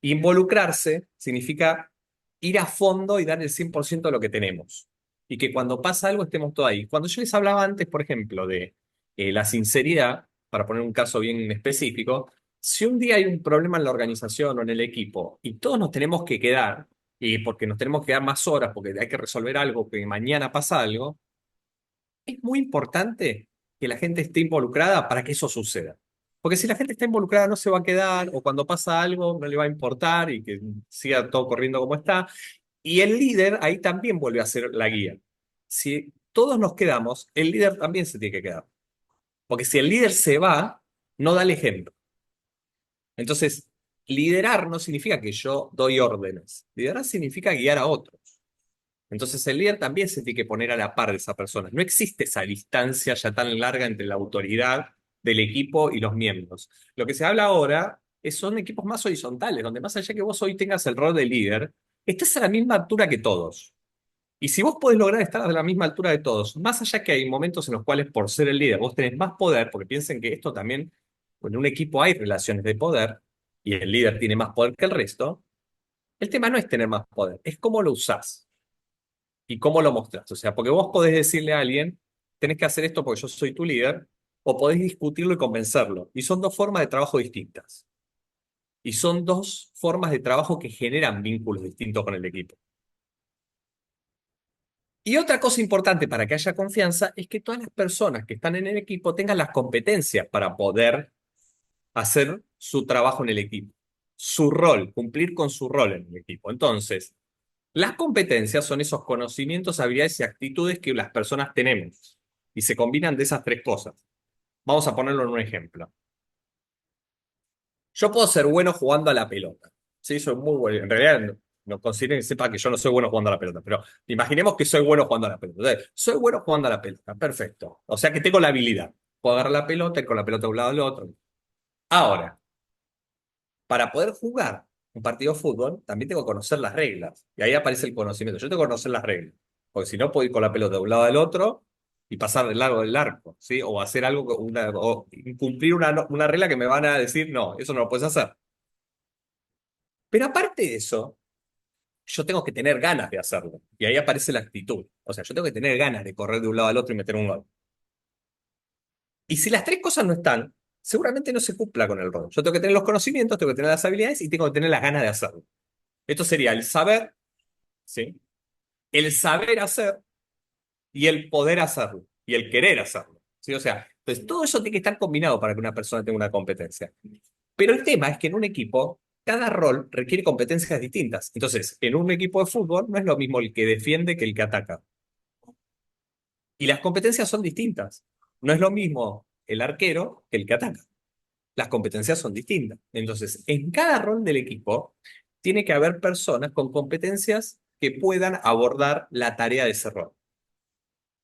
Involucrarse significa ir a fondo y dar el 100% de lo que tenemos. Y que cuando pasa algo estemos todos ahí. Cuando yo les hablaba antes, por ejemplo, de la sinceridad, para poner un caso bien específico, si un día hay un problema en la organización o en el equipo y todos nos tenemos que quedar, y porque nos tenemos que dar más horas, porque hay que resolver algo, que mañana pasa algo, es muy importante que la gente esté involucrada para que eso suceda. Porque si la gente está involucrada no se va a quedar, o cuando pasa algo no le va a importar y que siga todo corriendo como está. Y el líder ahí también vuelve a ser la guía. Si todos nos quedamos, el líder también se tiene que quedar. Porque si el líder se va, no da el ejemplo. Entonces, liderar no significa que yo doy órdenes. Liderar significa guiar a otros. Entonces, el líder también se tiene que poner a la par de esa persona. No existe esa distancia ya tan larga entre la autoridad del equipo y los miembros. Lo que se habla ahora son equipos más horizontales, donde más allá que vos hoy tengas el rol de líder, estás a la misma altura que todos. Y si vos podés lograr estar a la misma altura de todos, más allá que hay momentos en los cuales por ser el líder vos tenés más poder, porque piensen que esto también, en un equipo hay relaciones de poder y el líder tiene más poder que el resto, el tema no es tener más poder, es cómo lo usás y cómo lo mostrás. O sea, porque vos podés decirle a alguien, tenés que hacer esto porque yo soy tu líder, o podés discutirlo y convencerlo. Y son dos formas de trabajo distintas. Y son dos formas de trabajo que generan vínculos distintos con el equipo. Y otra cosa importante para que haya confianza es que todas las personas que están en el equipo tengan las competencias para poder hacer su trabajo en el equipo, su rol, cumplir con su rol en el equipo. Entonces, las competencias son esos conocimientos, habilidades y actitudes que las personas tenemos y se combinan de esas tres cosas. Vamos a ponerlo en un ejemplo. Yo puedo ser bueno jugando a la pelota. Sí, soy muy bueno. En realidad, no consideren que sepa que yo no soy bueno jugando a la pelota, pero imaginemos que soy bueno jugando a la pelota. Entonces, soy bueno jugando a la pelota. Perfecto. O sea que tengo la habilidad. Puedo agarrar la pelota y con la pelota de un lado al otro. Ahora, para poder jugar un partido de fútbol, también tengo que conocer las reglas. Y ahí aparece el conocimiento. Yo tengo que conocer las reglas. Porque si no, puedo ir con la pelota de un lado al otro y pasar del largo del arco, ¿sí? O hacer algo, o cumplir una regla que me van a decir, no, eso no lo puedes hacer. Pero aparte de eso, yo tengo que tener ganas de hacerlo. Y ahí aparece la actitud. O sea, yo tengo que tener ganas de correr de un lado al otro y meter un gol. Y si las tres cosas no están, seguramente no se cumpla con el rol. Yo tengo que tener los conocimientos, tengo que tener las habilidades y tengo que tener las ganas de hacerlo. Esto sería el saber, ¿sí? El saber hacer y el poder hacerlo. Y el querer hacerlo. ¿Sí? O sea, entonces todo eso tiene que estar combinado para que una persona tenga una competencia. Pero el tema es que en un equipo, cada rol requiere competencias distintas. Entonces, en un equipo de fútbol no es lo mismo el que defiende que el que ataca. Y las competencias son distintas. No es lo mismo el arquero que el que ataca. Las competencias son distintas. Entonces, en cada rol del equipo tiene que haber personas con competencias que puedan abordar la tarea de ese rol.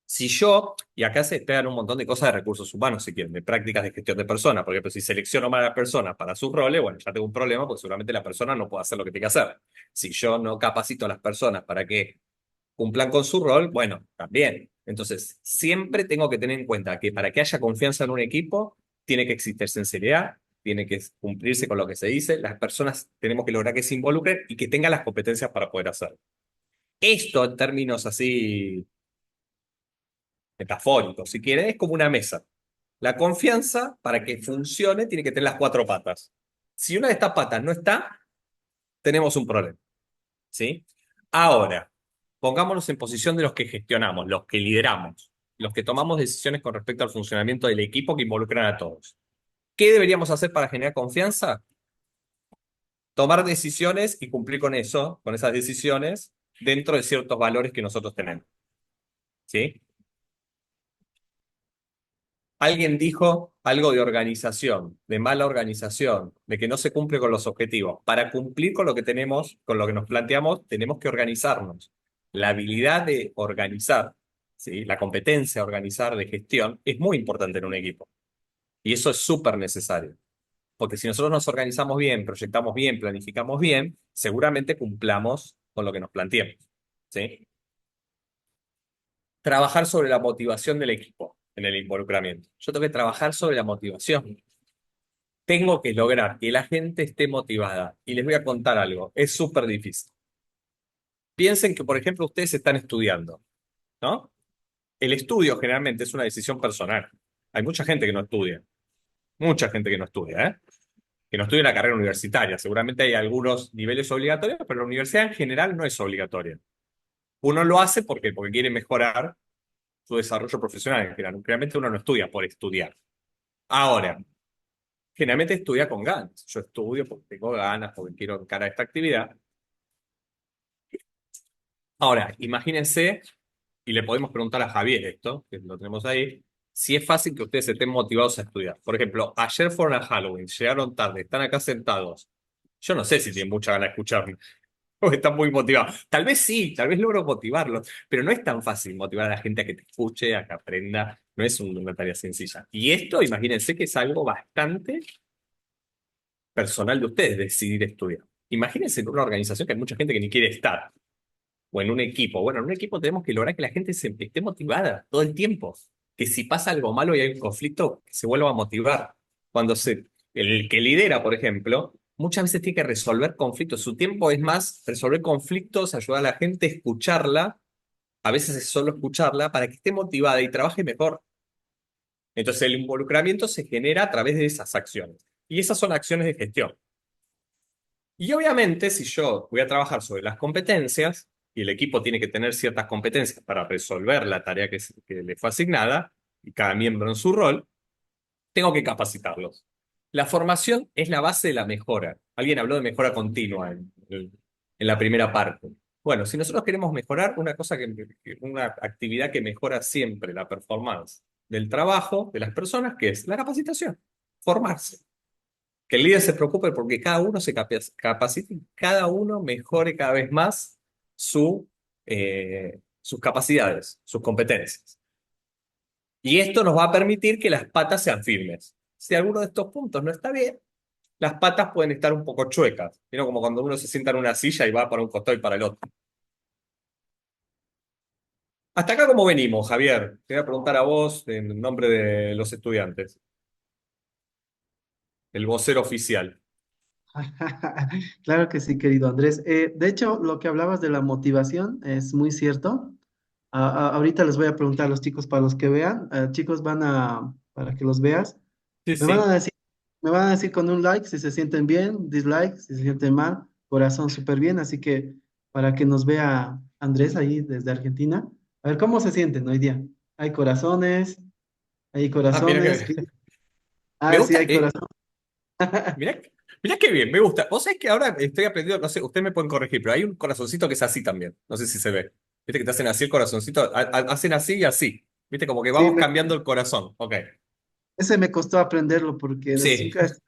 Si yo, y acá se esperan un montón de cosas de recursos humanos, si quieren, de prácticas de gestión de personas, por ejemplo, si selecciono mal a las personas para sus roles, bueno, ya tengo un problema porque seguramente la persona no puede hacer lo que tiene que hacer. Si yo no capacito a las personas para que cumplan con su rol, bueno, también. Entonces, siempre tengo que tener en cuenta que para que haya confianza en un equipo, tiene que existir sinceridad, tiene que cumplirse con lo que se dice, las personas tenemos que lograr que se involucren y que tengan las competencias para poder hacerlo. Esto en términos así metafóricos, si quieren, es como una mesa. La confianza, para que funcione, tiene que tener las cuatro patas. Si una de estas patas no está, tenemos un problema, ¿sí? Ahora, pongámonos en posición de los que gestionamos, los que lideramos, los que tomamos decisiones con respecto al funcionamiento del equipo que involucran a todos. ¿Qué deberíamos hacer para generar confianza? Tomar decisiones y cumplir con eso, con esas decisiones, dentro de ciertos valores que nosotros tenemos, ¿sí? Alguien dijo algo de organización, de mala organización, de que no se cumple con los objetivos. Para cumplir con lo que tenemos, con lo que nos planteamos, tenemos que organizarnos. La habilidad de organizar, ¿sí? La competencia de organizar, de gestión, es muy importante en un equipo. Y eso es súper necesario. Porque si nosotros nos organizamos bien, proyectamos bien, planificamos bien, seguramente cumplamos con lo que nos planteemos, ¿sí? Trabajar sobre la motivación del equipo en el involucramiento. Yo tengo que trabajar sobre la motivación. Tengo que lograr que la gente esté motivada. Y les voy a contar algo, es súper difícil. Piensen que, por ejemplo, ustedes están estudiando, ¿no? El estudio generalmente es una decisión personal. Hay mucha gente que no estudia, mucha gente que no estudia, ¿eh? que no estudien la carrera universitaria. Seguramente hay algunos niveles obligatorios, pero la universidad en general no es obligatoria. Uno lo hace porque quiere mejorar su desarrollo profesional en general. Realmente uno no estudia por estudiar. Ahora, generalmente estudia con ganas. Yo estudio porque tengo ganas, porque quiero encarar esta actividad. Ahora, imagínense, y le podemos preguntar a Javier esto, que lo tenemos ahí, si es fácil que ustedes estén motivados a estudiar. Por ejemplo, ayer fueron a Halloween, llegaron tarde, están acá sentados. Yo no sé si tienen mucha ganas de escucharme, porque están muy motivados. Tal vez sí, tal vez logro motivarlos, pero no es tan fácil motivar a la gente a que te escuche, a que aprenda. No es una tarea sencilla. Y esto, imagínense que es algo bastante personal de ustedes, decidir estudiar. Imagínense en una organización que hay mucha gente que ni quiere estar. O en un equipo. Bueno, en un equipo tenemos que lograr que la gente esté motivada todo el tiempo. Que si pasa algo malo y hay un conflicto, que se vuelva a motivar. El que lidera, por ejemplo, muchas veces tiene que resolver conflictos. Su tiempo es más resolver conflictos, ayudar a la gente, escucharla. A veces es solo escucharla para que esté motivada y trabaje mejor. Entonces el involucramiento se genera a través de esas acciones. Y esas son acciones de gestión. Y obviamente, si yo voy a trabajar sobre las competencias y el equipo tiene que tener ciertas competencias para resolver la tarea que le fue asignada, y cada miembro en su rol, tengo que capacitarlos. La formación es la base de la mejora. Alguien habló de mejora continua en la primera parte. Bueno, si nosotros queremos mejorar una actividad que mejora siempre la performance del trabajo de las personas, que es la capacitación, formarse. Que el líder se preocupe porque cada uno se capacite y cada uno mejore cada vez más sus capacidades, sus competencias. Y esto nos va a permitir que las patas sean firmes. Si alguno de estos puntos no está bien, las patas pueden estar un poco chuecas. ¿Vieron? Como cuando uno se sienta en una silla y va para un costado y para el otro. Hasta acá, ¿cómo venimos, Javier? Te voy a preguntar a vos en nombre de los estudiantes, el vocero oficial. Claro que sí, querido Andrés. De hecho, lo que hablabas de la motivación es muy cierto. Ahorita les voy a preguntar a los chicos para los que vean. Chicos, para que los veas, Sí, me van sí. a decir, me van a decir con un like si se sienten bien, dislike si se sienten mal, corazón súper bien. Así que para que nos vea Andrés ahí desde Argentina, a ver cómo se sienten hoy día. Hay Ah, mira corazones. que me Ah, sí, gusta. hay corazón. Mirá, mirá qué bien, me gusta. Vos sabés que ahora estoy aprendiendo, no sé, ustedes me pueden corregir, pero hay un corazoncito que es así también. No sé si se ve. Viste que te hacen así el corazoncito, hacen así y así. Viste, como que Sí, vamos cambiando el corazón. Ok. ese me costó aprenderlo porque Sí. siempre es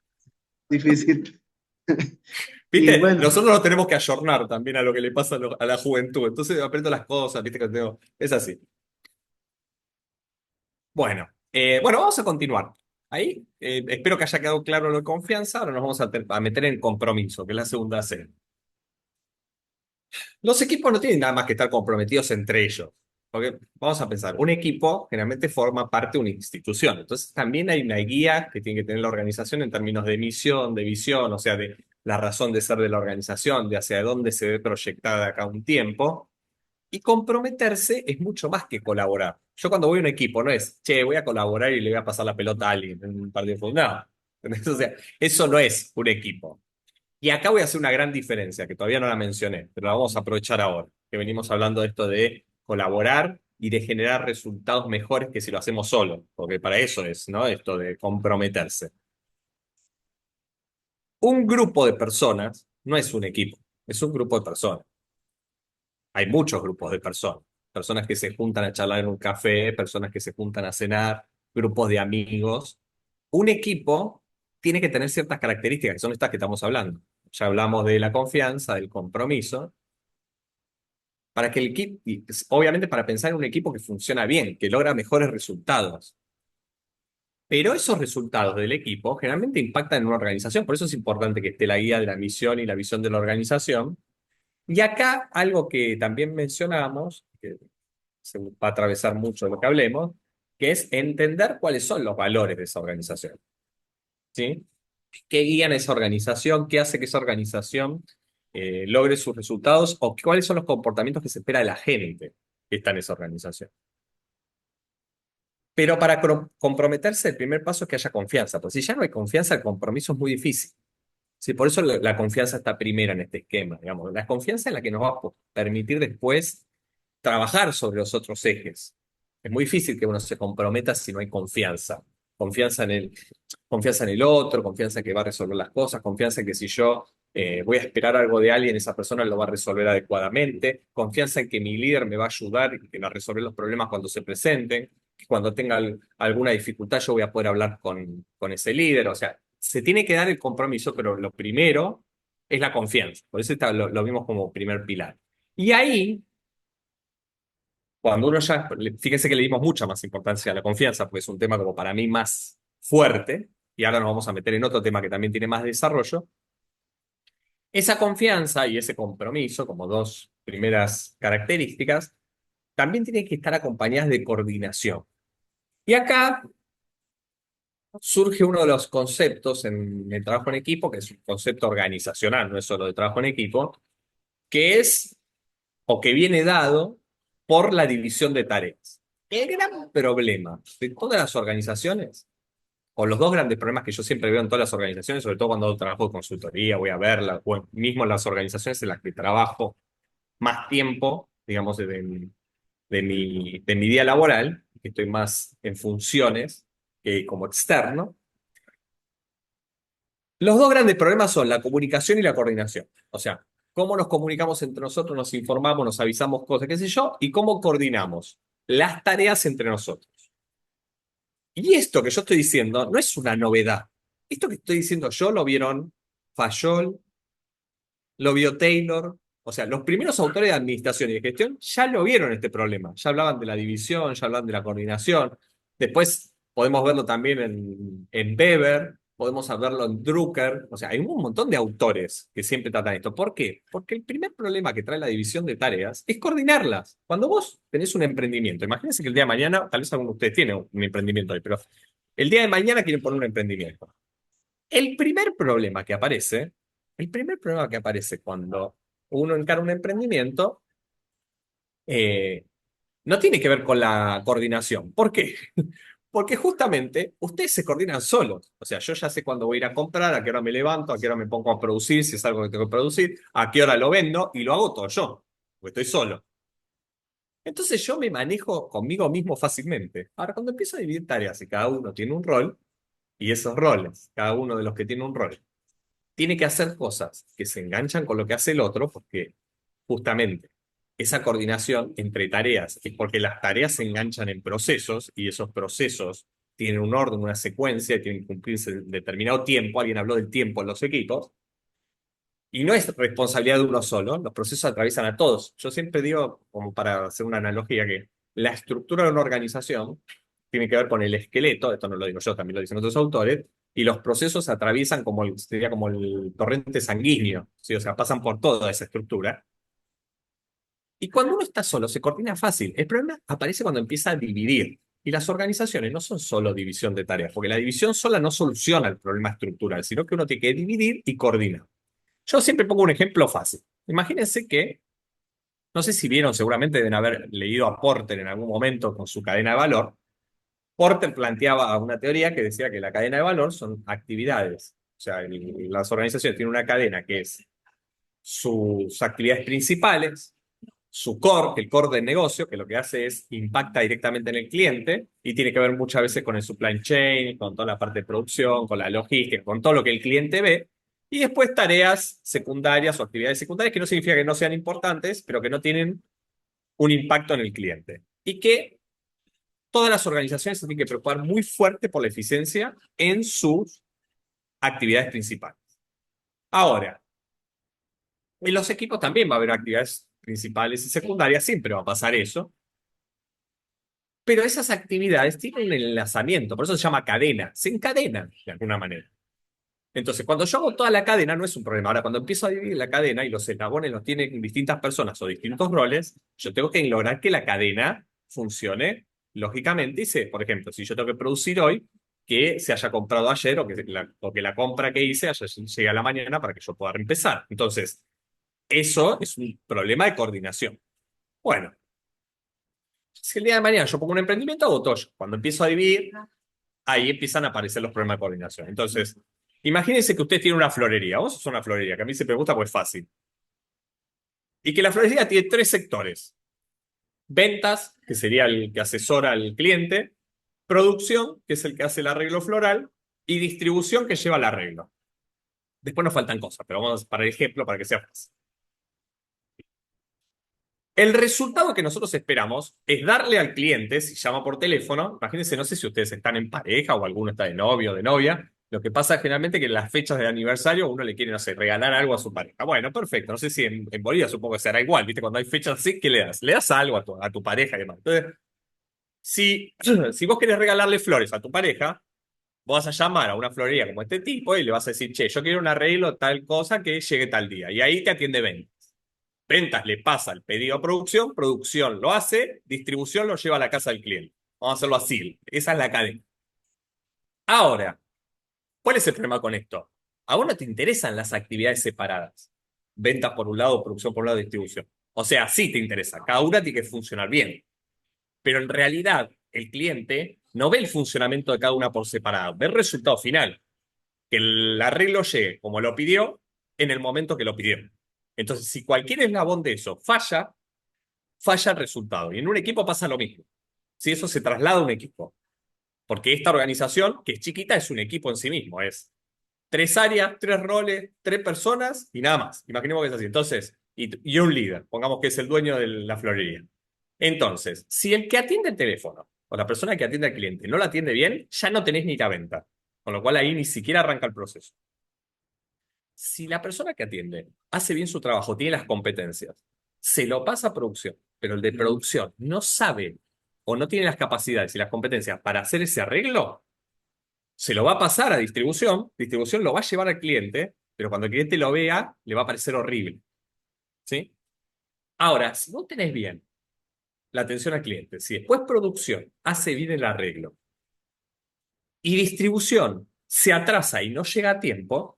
difícil. Y Viste, bueno, nosotros nos tenemos que ayornar también a lo que le pasa a la juventud. Entonces aprendo las cosas, viste que tengo. Es así. Bueno, bueno, vamos a continuar. Ahí, espero que haya quedado claro lo de confianza. Ahora nos vamos a meter en compromiso, que es la segunda C. Los equipos no tienen nada más que estar comprometidos entre ellos. Porque vamos a pensar, un equipo generalmente forma parte de una institución. Entonces también hay una guía que tiene que tener la organización en términos de misión, de visión, o sea, de la razón de ser de la organización, de hacia dónde se ve proyectada de acá a un tiempo. Y comprometerse es mucho más que colaborar. Yo cuando voy a un equipo no es, che, voy a colaborar y le voy a pasar la pelota a alguien en un partido de fútbol. No. ¿Entendés? O sea, eso no es un equipo. Y acá voy a hacer una gran diferencia, que todavía no la mencioné, pero la vamos a aprovechar ahora, que venimos hablando de esto de colaborar y de generar resultados mejores que si lo hacemos solo, porque para eso es, ¿no? Esto de comprometerse. Un grupo de personas no es un equipo, es un grupo de personas. Hay muchos grupos de personas, personas que se juntan a charlar en un café, personas que se juntan a cenar, grupos de amigos. Un equipo tiene que tener ciertas características, que son estas que estamos hablando. Ya hablamos de la confianza, del compromiso, para que el equipo, y obviamente para pensar en un equipo que funciona bien, que logra mejores resultados. Pero esos resultados del equipo generalmente impactan en una organización, por eso es importante que esté la guía de la misión y la visión de la organización. Y acá algo que también mencionamos, que se va a atravesar mucho de lo que hablemos, que es entender cuáles son los valores de esa organización. ¿Sí? ¿Qué guían esa organización? ¿Qué hace que esa organización logre sus resultados? ¿O cuáles son los comportamientos que se espera de la gente que está en esa organización? Pero para comprometerse, el primer paso es que haya confianza. Pues si ya no hay confianza, el compromiso es muy difícil. Sí, por eso la confianza está primera en este esquema, digamos. La confianza es la que nos va a permitir después trabajar sobre los otros ejes. Es muy difícil que uno se comprometa si no hay confianza. Confianza en confianza en el otro, confianza en que va a resolver las cosas, confianza en que si yo voy a esperar algo de alguien, esa persona lo va a resolver adecuadamente, confianza en que mi líder me va a ayudar y que va a resolver los problemas cuando se presenten, que cuando tenga alguna dificultad yo voy a poder hablar con ese líder. O sea, se tiene que dar el compromiso, pero lo primero es la confianza. Por eso lo vimos como primer pilar. Y ahí, cuando uno ya, fíjense que le dimos mucha más importancia a la confianza, porque es un tema como para mí más fuerte, y ahora nos vamos a meter en otro tema que también tiene más desarrollo. Esa confianza y ese compromiso, como dos primeras características, también tienen que estar acompañadas de coordinación. Y acá surge uno de los conceptos en el trabajo en equipo, que es un concepto organizacional, no es solo de trabajo en equipo, que es o que viene dado por la división de tareas. El gran problema de todas las organizaciones, o los dos grandes problemas que yo siempre veo en todas las organizaciones, sobre todo cuando trabajo de consultoría, voy a verla, o mismo en las organizaciones en las que trabajo más tiempo, digamos, de mi día laboral, que estoy más en funciones que como externo. Los dos grandes problemas son la comunicación y la coordinación. O sea, cómo nos comunicamos entre nosotros, nos informamos, nos avisamos cosas, qué sé yo, y cómo coordinamos las tareas entre nosotros. Y esto que yo estoy diciendo no es una novedad. Esto que estoy diciendo yo lo vieron Fayol, lo vio Taylor. O sea, los primeros autores de administración y de gestión ya lo vieron este problema. Ya hablaban de la división, ya hablaban de la coordinación. Después podemos verlo también en Weber, podemos verlo en Drucker. O sea, hay un montón de autores que siempre tratan esto. ¿Por qué? Porque el primer problema que trae la división de tareas es coordinarlas. Cuando vos tenés un emprendimiento, imagínense que el día de mañana, tal vez alguno de ustedes tiene un emprendimiento ahí, pero el día de mañana quieren poner un emprendimiento. El primer problema que aparece, el primer problema que aparece cuando uno encara un emprendimiento, eh, no tiene que ver con la coordinación. ¿Por qué? Porque justamente ustedes se coordinan solos. O sea, yo ya sé cuándo voy a ir a comprar, a qué hora me levanto, a qué hora me pongo a producir, si es algo que tengo que producir, a qué hora lo vendo y lo hago todo yo, porque estoy solo. Entonces yo me manejo conmigo mismo fácilmente. Ahora, cuando empiezo a dividir tareas y cada uno tiene un rol, y esos roles, cada uno de los que tiene un rol, tiene que hacer cosas que se enganchan con lo que hace el otro, porque justamente esa coordinación entre tareas es porque las tareas se enganchan en procesos y esos procesos tienen un orden, una secuencia y tienen que cumplirse en determinado tiempo. Alguien habló del tiempo en los equipos y no es responsabilidad de uno solo, los procesos atraviesan a todos. Yo siempre digo, como para hacer una analogía, que la estructura de una organización tiene que ver con el esqueleto, esto no lo digo yo, también lo dicen otros autores, y los procesos atraviesan como sería como el torrente sanguíneo, ¿sí? O sea, pasan por toda esa estructura. Y cuando uno está solo, se coordina fácil. El problema aparece cuando empieza a dividir. Y las organizaciones no son solo división de tareas, porque la división sola no soluciona el problema estructural, sino que uno tiene que dividir y coordinar. Yo siempre pongo un ejemplo fácil. Imagínense que, no sé si vieron, seguramente deben haber leído a Porter en algún momento con su cadena de valor. Porter planteaba una teoría que decía que la cadena de valor son actividades. O sea, las organizaciones tienen una cadena que es sus actividades principales, su core, el core del negocio, que lo que hace es impacta directamente en el cliente y tiene que ver muchas veces con el supply chain, con toda la parte de producción, con la logística, con todo lo que el cliente ve. Y después tareas secundarias o actividades secundarias que no significa que no sean importantes, pero que no tienen un impacto en el cliente. Y que todas las organizaciones se tienen que preocupar muy fuerte por la eficiencia en sus actividades principales. Ahora, en los equipos también va a haber actividades principales y secundarias, siempre va a pasar eso, pero esas actividades tienen un enlazamiento, por eso se llama cadena, se encadenan de alguna manera. Entonces, cuando yo hago toda la cadena, no es un problema. Ahora, cuando empiezo a dividir la cadena y los eslabones los tienen distintas personas o distintos roles, yo tengo que lograr que la cadena funcione lógicamente. Y sé, por ejemplo, si yo tengo que producir hoy, que se haya comprado ayer o que la compra que hice llegue a la mañana para que yo pueda empezar. Entonces, eso es un problema de coordinación. Bueno, si el día de mañana yo pongo un emprendimiento, hago todo yo. Cuando empiezo a dividir, ahí empiezan a aparecer los problemas de coordinación. Entonces, Imagínense que usted tiene una florería. Vos sos una florería, que a mí siempre me gusta porque es fácil. Y que la florería tiene tres sectores. Ventas, que sería el que asesora al cliente. Producción, que es el que hace el arreglo floral. Y distribución, que lleva el arreglo. Después nos faltan cosas, pero vamos para el ejemplo para que sea fácil. El resultado que nosotros esperamos es darle al cliente, si llama por teléfono, imagínense, no sé si ustedes están en pareja o alguno está de novio o de novia, lo que pasa es generalmente que en las fechas de aniversario uno le quiere, no sé, regalar algo a su pareja. Bueno, perfecto, no sé si en Bolivia supongo que será igual, ¿viste? Cuando hay fechas así, ¿qué le das? Le das algo a tu pareja y demás. Entonces, si vos querés regalarle flores a tu pareja, vos vas a llamar a una florería como este tipo y le vas a decir, che, yo quiero un arreglo tal cosa que llegue tal día. Y ahí te atiende ventas. Ventas le pasa el pedido a producción, producción lo hace, distribución lo lleva a la casa del cliente. Vamos a hacerlo así. Esa es la cadena. Ahora, ¿cuál es el problema con esto? A vos no te interesan las actividades separadas. Ventas por un lado, producción por un lado, distribución. O sea, sí te interesa. Cada una tiene que funcionar bien. Pero en realidad, el cliente no ve el funcionamiento de cada una por separado. Ve el resultado final. Que el arreglo llegue como lo pidió en el momento que lo pidió. Entonces, si cualquier eslabón de eso falla el resultado. Y en un equipo pasa lo mismo. Si eso se traslada a un equipo. Porque esta organización, que es chiquita, es un equipo en sí mismo. Es tres áreas, tres roles, tres personas y nada más. Imaginemos que es así. Entonces, y un líder, pongamos que es el dueño de la florería. Entonces, si el que atiende el teléfono o la persona que atiende al cliente no la atiende bien, ya no tenés ni la venta. Con lo cual ahí ni siquiera arranca el proceso. Si la persona que atiende hace bien su trabajo, tiene las competencias, se lo pasa a producción, pero el de producción no sabe o no tiene las capacidades y las competencias para hacer ese arreglo, se lo va a pasar a distribución, distribución lo va a llevar al cliente, pero cuando el cliente lo vea, le va a parecer horrible. ¿Sí? Ahora, si vos tenés bien la atención al cliente, si después producción hace bien el arreglo y distribución se atrasa y no llega a tiempo,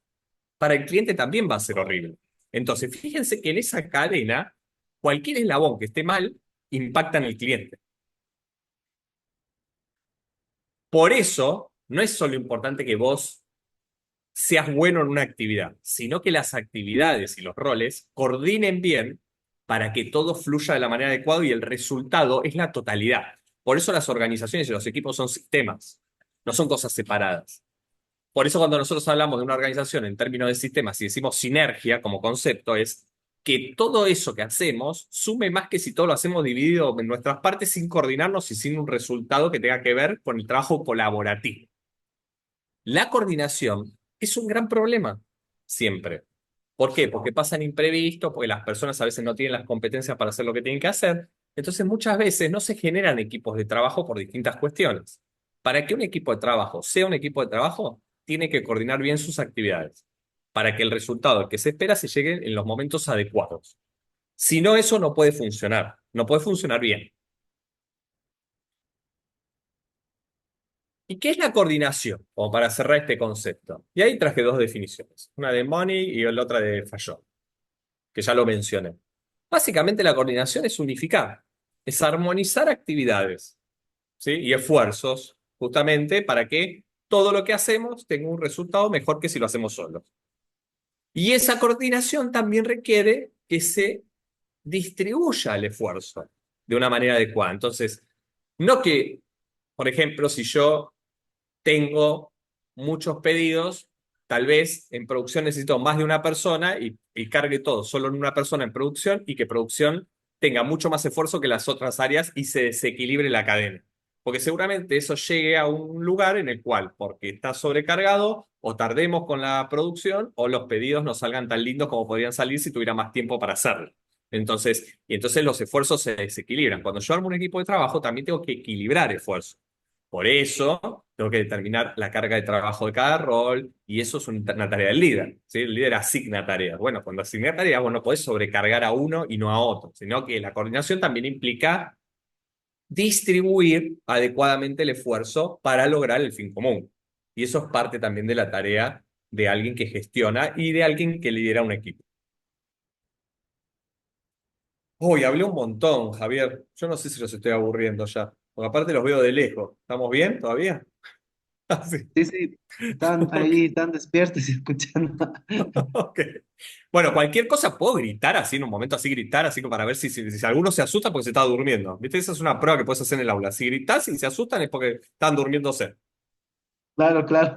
para el cliente también va a ser horrible. Entonces, fíjense que en esa cadena, cualquier eslabón que esté mal impacta en el cliente. Por eso, no es solo importante que vos seas bueno en una actividad, sino que las actividades y los roles coordinen bien para que todo fluya de la manera adecuada y el resultado es la totalidad. Por eso las organizaciones y los equipos son sistemas, no son cosas separadas. Por eso cuando nosotros hablamos de una organización en términos de sistemas y decimos sinergia como concepto, es que todo eso que hacemos sume más que si todo lo hacemos dividido en nuestras partes sin coordinarnos y sin un resultado que tenga que ver con el trabajo colaborativo. La coordinación es un gran problema, siempre. ¿Por qué? Porque pasan imprevistos, porque las personas a veces no tienen las competencias para hacer lo que tienen que hacer. Entonces muchas veces no se generan equipos de trabajo por distintas cuestiones. Para que un equipo de trabajo sea un equipo de trabajo, tiene que coordinar bien sus actividades, para que el resultado que se espera se llegue en los momentos adecuados. Si no, eso no puede funcionar, no puede funcionar bien. ¿Y qué es la coordinación? Como para cerrar este concepto. Y ahí traje dos definiciones, una de Money y la otra de Fayol, que ya lo mencioné. Básicamente la coordinación es unificar, es armonizar actividades, ¿sí? Y esfuerzos, justamente para que todo lo que hacemos tenga un resultado mejor que si lo hacemos solos. Y esa coordinación también requiere que se distribuya el esfuerzo de una manera adecuada. Entonces, no que, por ejemplo, si yo tengo muchos pedidos, tal vez en producción necesito más de una persona y cargue todo solo en una persona en producción y que producción tenga mucho más esfuerzo que las otras áreas y se desequilibre la cadena. Porque seguramente eso llegue a un lugar en el cual, porque está sobrecargado, o tardemos con la producción o los pedidos no salgan tan lindos como podrían salir si tuviera más tiempo para hacerlo. Entonces los esfuerzos se desequilibran. Cuando yo armo un equipo de trabajo, también tengo que equilibrar esfuerzos. Por eso tengo que determinar la carga de trabajo de cada rol y eso es una tarea del líder. ¿Sí? El líder asigna tareas. Bueno, cuando asigna tareas, vos no podés sobrecargar a uno y no a otro, sino que la coordinación también implica distribuir adecuadamente el esfuerzo para lograr el fin común. Y eso es parte también de la tarea de alguien que gestiona y de alguien que lidera un equipo. Uy, hablé un montón, Javier. Yo no sé si los estoy aburriendo ya. Porque aparte los veo de lejos. ¿Estamos bien todavía? Así. Sí, sí, están Ok, ahí, están despiertos y escuchando. ok. Bueno, cualquier cosa puedo gritar así en un momento, así gritar, así como para ver si alguno se asusta porque se está durmiendo. ¿Viste? Esa es una prueba que puedes hacer en el aula. Si gritás y se asustan es porque están durmiéndose. Claro, claro.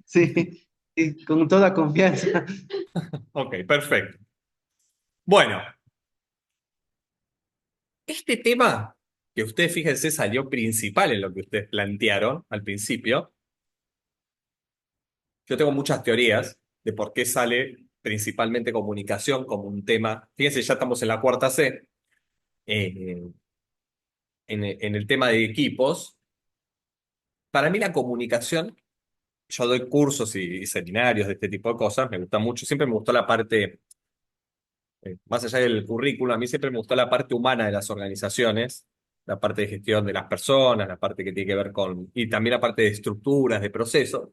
Sí, y con toda confianza. Ok, perfecto. Bueno, este tema que ustedes fíjense salió principal en lo que ustedes plantearon al principio. Yo tengo muchas teorías de por qué sale principalmente comunicación como un tema. Fíjense, ya estamos en la cuarta C, eh, en el tema de equipos. Para mí la comunicación, yo doy cursos y seminarios de este tipo de cosas, me gusta mucho, siempre me gustó la parte, más allá del currículum, a mí siempre me gustó la parte humana de las organizaciones, la parte de gestión de las personas, la parte que tiene que ver con, y también la parte de estructuras, de procesos.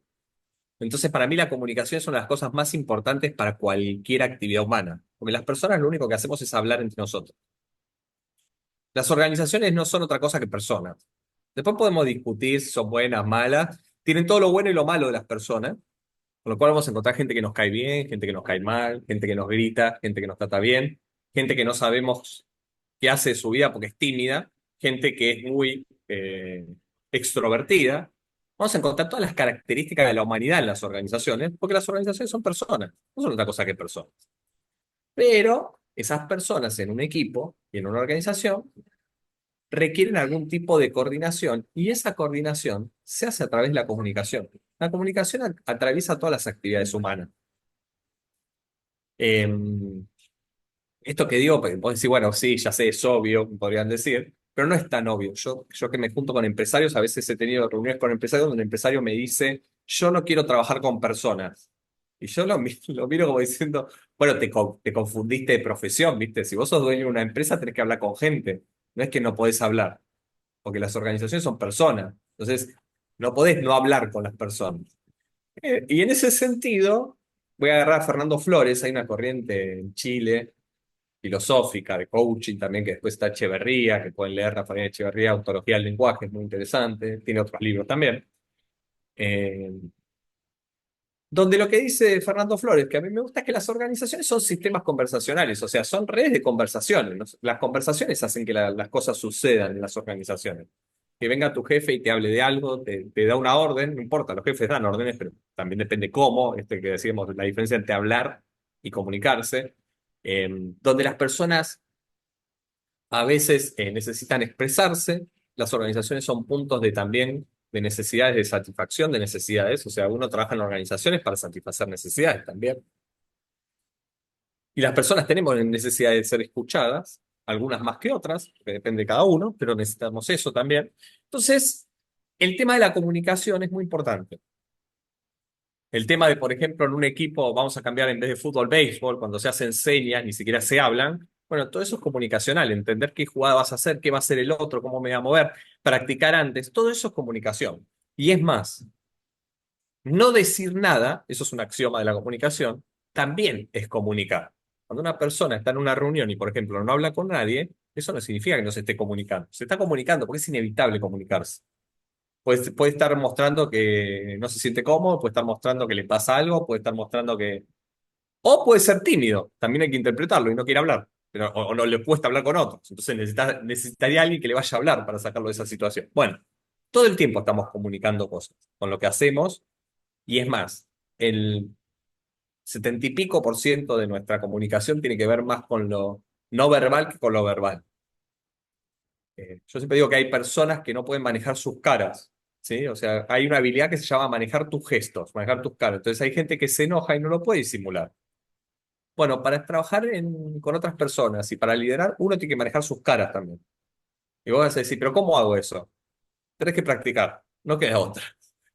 Entonces, para mí la comunicación es una de las cosas más importantes para cualquier actividad humana, porque las personas lo único que hacemos es hablar entre nosotros. Las organizaciones no son otra cosa que personas. Después podemos discutir si son buenas, malas, tienen todo lo bueno y lo malo de las personas, con lo cual vamos a encontrar gente que nos cae bien, gente que nos cae mal, gente que nos grita, gente que nos trata bien, gente que no sabemos qué hace de su vida porque es tímida, gente que es muy extrovertida. Vamos a encontrar todas las características de la humanidad en las organizaciones, porque las organizaciones son personas, no son otra cosa que personas. Pero esas personas en un equipo y en una organización requieren algún tipo de coordinación y esa coordinación se hace a través de la comunicación. La comunicación atraviesa todas las actividades humanas. Eh, Esto que digo, pues, vos decís, bueno, sí, ya sé, es obvio, podrían decir, pero no es tan obvio. Yo que me junto con empresarios, a veces he tenido reuniones con empresarios donde el empresario me dice, yo no quiero trabajar con personas. Y yo lo miro como diciendo, bueno, te confundiste de profesión, ¿viste? Si vos sos dueño de una empresa, tenés que hablar con gente. No es que no podés hablar, porque las organizaciones son personas. Entonces, no podés no hablar con las personas. Y en ese sentido, voy a agarrar a Fernando Flores, hay una corriente en Chile filosófica, de coaching también, que después está Echeverría, que pueden leer Rafael Echeverría, Autología del Lenguaje, es muy interesante, tiene otros libros también, eh, donde lo que dice Fernando Flores, que a mí me gusta, es que las organizaciones son sistemas conversacionales, o sea, son redes de conversaciones, ¿no? Las conversaciones hacen que las cosas sucedan en las organizaciones. Que venga tu jefe y te hable de algo, te da una orden, no importa, los jefes dan órdenes, pero también depende cómo, este que decíamos, la diferencia entre hablar y comunicarse, donde las personas a veces necesitan expresarse. Las organizaciones son puntos de también de necesidades, de satisfacción de necesidades. O sea, uno trabaja en organizaciones para satisfacer necesidades también. Y las personas tenemos necesidad de ser escuchadas, algunas más que otras, que depende de cada uno, pero necesitamos eso también. Entonces, el tema de la comunicación es muy importante. El tema de, por ejemplo, en un equipo vamos a cambiar en vez de fútbol, béisbol, cuando se hacen señas, ni siquiera se hablan. Bueno, todo eso es comunicacional, entender qué jugada vas a hacer, qué va a hacer el otro, cómo me voy a mover, practicar antes, todo eso es comunicación. Y es más, no decir nada, eso es un axioma de la comunicación, también es comunicar. Cuando una persona está en una reunión y, por ejemplo, no habla con nadie, eso no significa que no se esté comunicando. Se está comunicando porque es inevitable comunicarse. Puede estar mostrando que no se siente cómodo, puede estar mostrando que le pasa algo, puede estar mostrando que... O puede ser tímido, también hay que interpretarlo y no quiere hablar, pero, o no le cuesta hablar con otros. Entonces necesitaría alguien que le vaya a hablar para sacarlo de esa situación. Bueno, todo el tiempo estamos comunicando cosas con lo que hacemos y es más, el 70 y pico % de nuestra comunicación tiene que ver más con lo no verbal que con lo verbal. Yo siempre digo que hay personas que no pueden manejar sus caras, ¿sí? O sea, hay una habilidad que se llama manejar tus gestos, manejar tus caras. Entonces hay gente que se enoja y no lo puede disimular. Bueno, para trabajar con otras personas y para liderar, uno tiene que manejar sus caras también. Y vos vas a decir, pero ¿cómo hago eso? Tenés que practicar, no queda otra.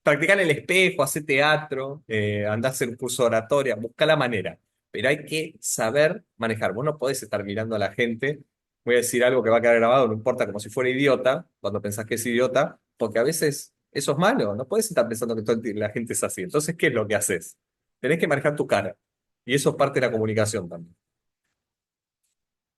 Practicar en el espejo, hacer teatro, andar a hacer un curso de oratoria, busca la manera. Pero hay que saber manejar. Vos no podés estar mirando a la gente. Voy a decir algo que va a quedar grabado, no importa, como si fuera idiota, cuando pensás que es idiota, porque a veces eso es malo. No podés estar pensando que la gente es así. Entonces, ¿qué es lo que haces? Tenés que manejar tu cara. Y eso es parte de la comunicación también.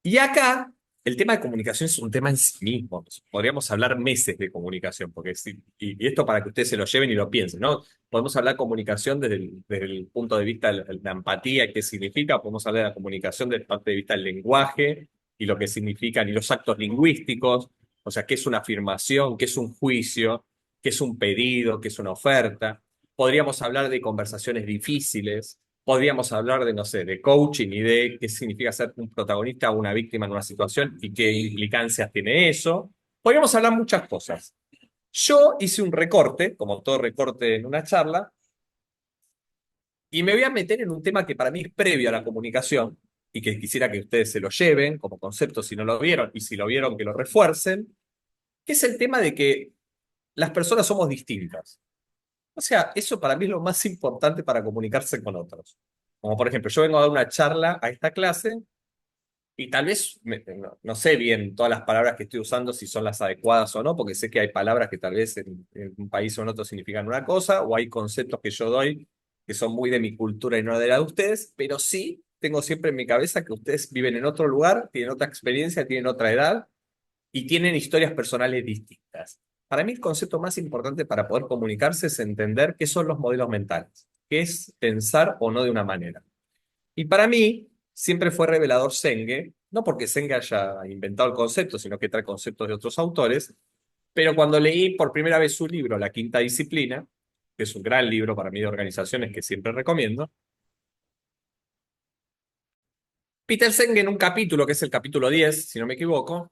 Y acá el tema de comunicación es un tema en sí mismo. Podríamos hablar meses de comunicación, porque y esto para que ustedes se lo lleven y lo piensen, ¿no? Podemos hablar de comunicación desde el punto de vista de la empatía, qué significa, podemos hablar de la comunicación desde el punto de vista del lenguaje y lo que significan y los actos lingüísticos, o sea, qué es una afirmación, qué es un juicio, qué es un pedido, qué es una oferta. Podríamos hablar de conversaciones difíciles. Podríamos hablar de, no sé, de coaching y de qué significa ser un protagonista o una víctima en una situación y qué implicancias tiene eso. Podríamos hablar muchas cosas. Yo hice un recorte, como todo recorte en una charla, y me voy a meter en un tema que para mí es previo a la comunicación y que quisiera que ustedes se lo lleven como concepto si no lo vieron y si lo vieron que lo refuercen, que es el tema de que las personas somos distintas. O sea, eso para mí es lo más importante para comunicarse con otros. Como por ejemplo, yo vengo a dar una charla a esta clase y tal vez no sé bien todas las palabras que estoy usando, si son las adecuadas o no, porque sé que hay palabras que tal vez en un país o en otro significan una cosa, o hay conceptos que yo doy que son muy de mi cultura y no de la de ustedes, pero sí tengo siempre en mi cabeza que ustedes viven en otro lugar, tienen otra experiencia, tienen otra edad y tienen historias personales distintas. Para mí el concepto más importante para poder comunicarse es entender qué son los modelos mentales, qué es pensar o no de una manera. Y para mí siempre fue revelador Senge, no porque Senge haya inventado el concepto, sino que trae conceptos de otros autores, pero cuando leí por primera vez su libro, La Quinta Disciplina, que es un gran libro para mí de organizaciones que siempre recomiendo, Peter Senge en un capítulo, que es el capítulo 10 si no me equivoco,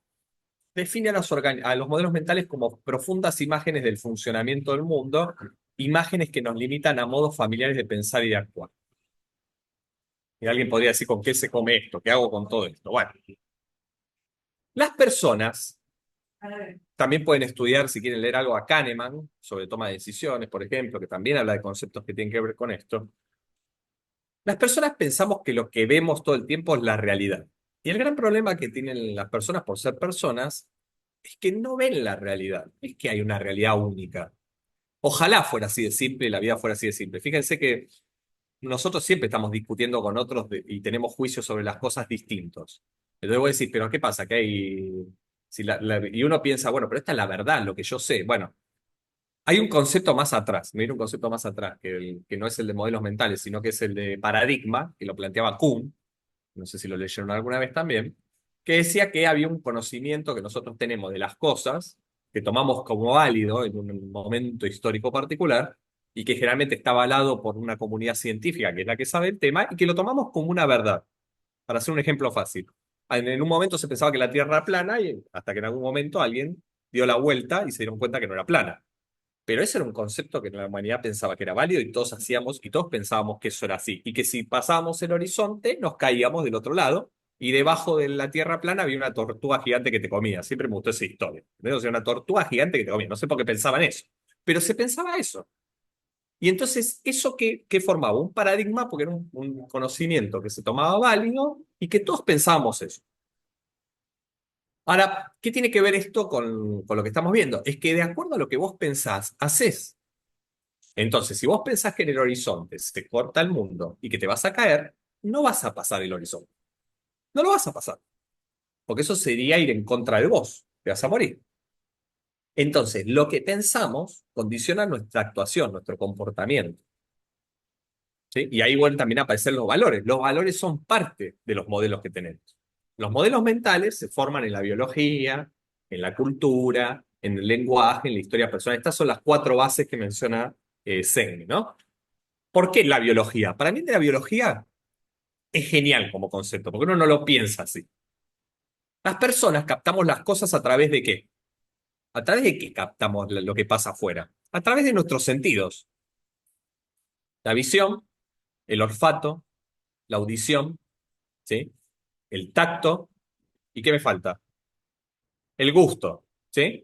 define a los modelos mentales como profundas imágenes del funcionamiento del mundo, imágenes que nos limitan a modos familiares de pensar y de actuar. Y alguien podría decir, ¿con qué se come esto? ¿Qué hago con todo esto? Bueno, las personas también pueden estudiar, si quieren leer algo, a Kahneman, sobre toma de decisiones, por ejemplo, que también habla de conceptos que tienen que ver con esto. Las personas pensamos que lo que vemos todo el tiempo es la realidad. Y el gran problema que tienen las personas por ser personas es que no ven la realidad. No es que hay una realidad única. Ojalá fuera así de simple y la vida fuera así de simple. Fíjense que nosotros siempre estamos discutiendo con otros y tenemos juicios sobre las cosas distintos. Entonces voy a decir, pero ¿qué pasa? Que hay... y uno piensa, bueno, pero esta es la verdad, lo que yo sé. Bueno, hay un concepto más atrás, mira un concepto más atrás, que no es el de modelos mentales, sino que es el de paradigma, que lo planteaba Kuhn, no sé si lo leyeron alguna vez también, que decía que había un conocimiento que nosotros tenemos de las cosas, que tomamos como válido en un momento histórico particular, y que generalmente está avalado por una comunidad científica, que es la que sabe el tema, y que lo tomamos como una verdad. Para hacer un ejemplo fácil. En un momento se pensaba que la Tierra era plana, y hasta que en algún momento alguien dio la vuelta y se dieron cuenta que no era plana. Pero ese era un concepto que la humanidad pensaba que era válido y todos hacíamos y todos pensábamos que eso era así. Y que si pasábamos el horizonte, nos caíamos del otro lado y debajo de la tierra plana había una tortuga gigante que te comía. Siempre me gustó esa historia. ¿Entendés? O sea, una tortuga gigante que te comía. No sé por qué pensaban eso, pero se pensaba eso. Y entonces, ¿eso qué formaba? Un paradigma porque era un conocimiento que se tomaba válido y que todos pensábamos eso. Ahora, ¿qué tiene que ver esto con lo que estamos viendo? Es que de acuerdo a lo que vos pensás, hacés. Entonces, si vos pensás que en el horizonte se corta el mundo y que te vas a caer, no vas a pasar el horizonte. No lo vas a pasar, porque eso sería ir en contra de vos. Te vas a morir. Entonces, lo que pensamos condiciona nuestra actuación, nuestro comportamiento. ¿Sí? Y ahí vuelven también a aparecer los valores. Los valores son parte de los modelos que tenemos. Los modelos mentales se forman en la biología, en la cultura, en el lenguaje, en la historia personal. Estas son las cuatro bases que menciona Seng, ¿no? ¿Por qué la biología? Para mí de la biología es genial como concepto, porque uno no lo piensa así. Las personas captamos las cosas a través de qué? ¿A través de qué captamos lo que pasa afuera? A través de nuestros sentidos. La visión, el olfato, la audición, ¿sí? El tacto, ¿y qué me falta? El gusto, ¿sí?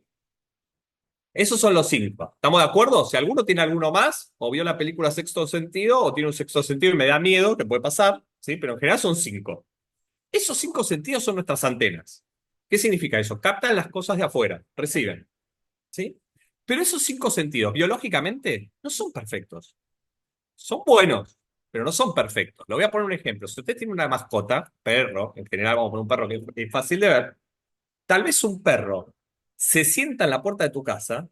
Esos son los cinco. ¿Estamos de acuerdo? Si alguno tiene alguno más, o vio la película Sexto Sentido, o tiene un sexto sentido y me da miedo, que puede pasar, ¿sí? Pero en general son cinco. Esos cinco sentidos son nuestras antenas. ¿Qué significa eso? Captan las cosas de afuera, reciben, ¿sí? Pero esos cinco sentidos, biológicamente, no son perfectos. Son buenos, pero no son perfectos. Lo voy a poner un ejemplo. Si usted tiene una mascota, perro, en general vamos a poner un perro que es fácil de ver, Tal vez un perro se sienta en la puerta de tu casa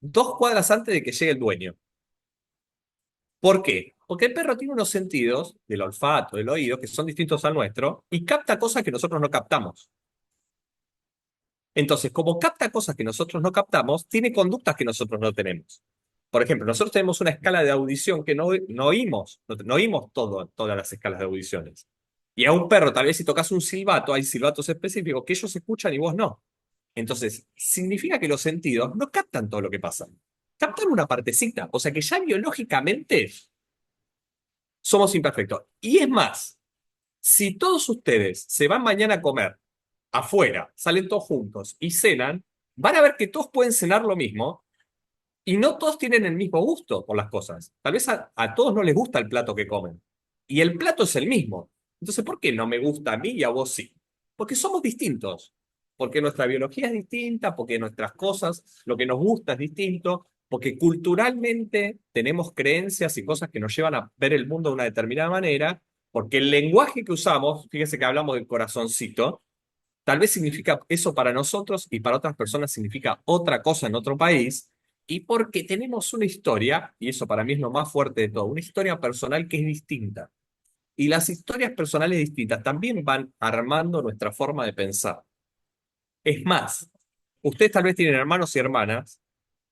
2 cuadras antes de que llegue el dueño. ¿Por qué? Porque el perro tiene unos sentidos del olfato, del oído, que son distintos al nuestro, y capta cosas que nosotros no captamos. Entonces, como capta cosas que nosotros no captamos, tiene conductas que nosotros no tenemos. Por ejemplo, nosotros tenemos una escala de audición que no oímos, no oímos todas las escalas de audiciones. Y a un perro, tal vez si tocas un silbato, hay silbatos específicos que ellos escuchan y vos no. Entonces, significa que los sentidos no captan todo lo que pasa. Captan una partecita. O sea que ya biológicamente somos imperfectos. Y es más, si todos ustedes se van mañana a comer afuera, salen todos juntos y cenan, van a ver que todos pueden cenar lo mismo y no todos tienen el mismo gusto por las cosas. Tal vez a todos no les gusta el plato que comen. Y el plato es el mismo. Entonces, ¿por qué no me gusta a mí y a vos sí? Porque somos distintos. Porque nuestra biología es distinta, porque nuestras cosas, lo que nos gusta es distinto, porque culturalmente tenemos creencias y cosas que nos llevan a ver el mundo de una determinada manera, porque el lenguaje que usamos, fíjense que hablamos del corazoncito, tal vez significa eso para nosotros y para otras personas significa otra cosa en otro país, y porque tenemos una historia, y eso para mí es lo más fuerte de todo, una historia personal que es distinta. Y las historias personales distintas también van armando nuestra forma de pensar. Es más, ustedes tal vez tienen hermanos y hermanas,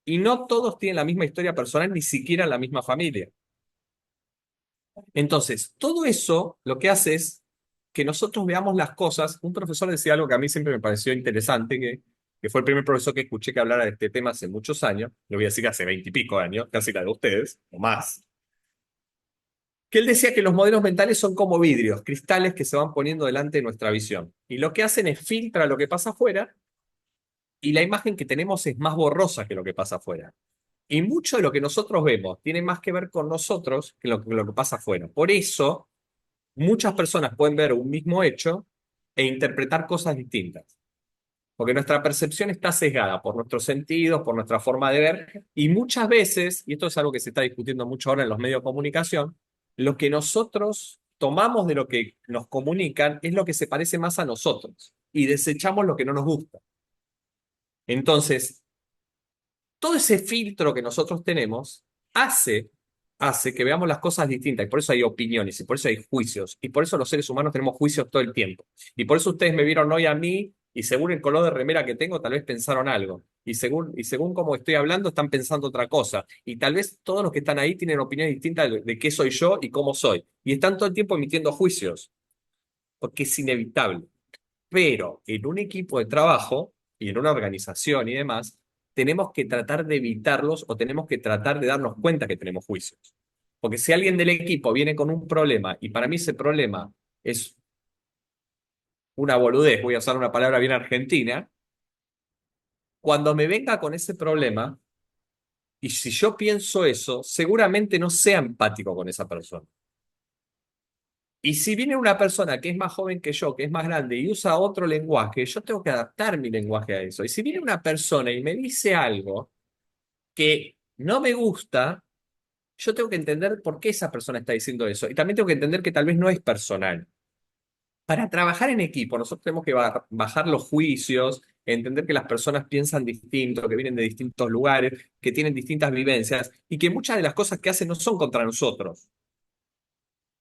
y no todos tienen la misma historia personal, ni siquiera la misma familia. Entonces, todo eso lo que hace es que nosotros veamos las cosas. Un profesor decía algo que a mí siempre me pareció interesante, que fue el primer profesor que escuché que hablara de este tema hace muchos años, lo voy a decir hace 20 y pico años, casi la de ustedes, o más, que él decía que los modelos mentales son como vidrios, cristales que se van poniendo delante de nuestra visión. Y lo que hacen es filtrar lo que pasa afuera y la imagen que tenemos es más borrosa que lo que pasa afuera. Y mucho de lo que nosotros vemos tiene más que ver con nosotros que lo que pasa afuera. Por eso muchas personas pueden ver un mismo hecho e interpretar cosas distintas, porque nuestra percepción está sesgada por nuestros sentidos, por nuestra forma de ver, y muchas veces, y esto es algo que se está discutiendo mucho ahora en los medios de comunicación, lo que nosotros tomamos de lo que nos comunican es lo que se parece más a nosotros, y desechamos lo que no nos gusta. Entonces, todo ese filtro que nosotros tenemos hace que veamos las cosas distintas, y por eso hay opiniones, y por eso hay juicios, y por eso los seres humanos tenemos juicios todo el tiempo. Y por eso ustedes me vieron hoy a mí, y según el color de remera que tengo, tal vez pensaron algo. Y según cómo estoy hablando, están pensando otra cosa. Y tal vez todos los que están ahí tienen opiniones distintas de qué soy yo y cómo soy. Y están todo el tiempo emitiendo juicios, porque es inevitable. Pero en un equipo de trabajo y en una organización y demás, tenemos que tratar de evitarlos o tenemos que tratar de darnos cuenta que tenemos juicios. Porque si alguien del equipo viene con un problema y para mí ese problema es una boludez, voy a usar una palabra bien argentina, cuando me venga con ese problema y si yo pienso eso, seguramente no sea empático con esa persona. Y si viene una persona que es más joven que yo, que es más grande y usa otro lenguaje, yo tengo que adaptar mi lenguaje a eso. Y si viene una persona y me dice algo que no me gusta, yo tengo que entender por qué esa persona está diciendo eso. Y también tengo que entender que tal vez no es personal. Para trabajar en equipo, nosotros tenemos que bajar los juicios, entender que las personas piensan distinto, que vienen de distintos lugares, que tienen distintas vivencias y que muchas de las cosas que hacen no son contra nosotros,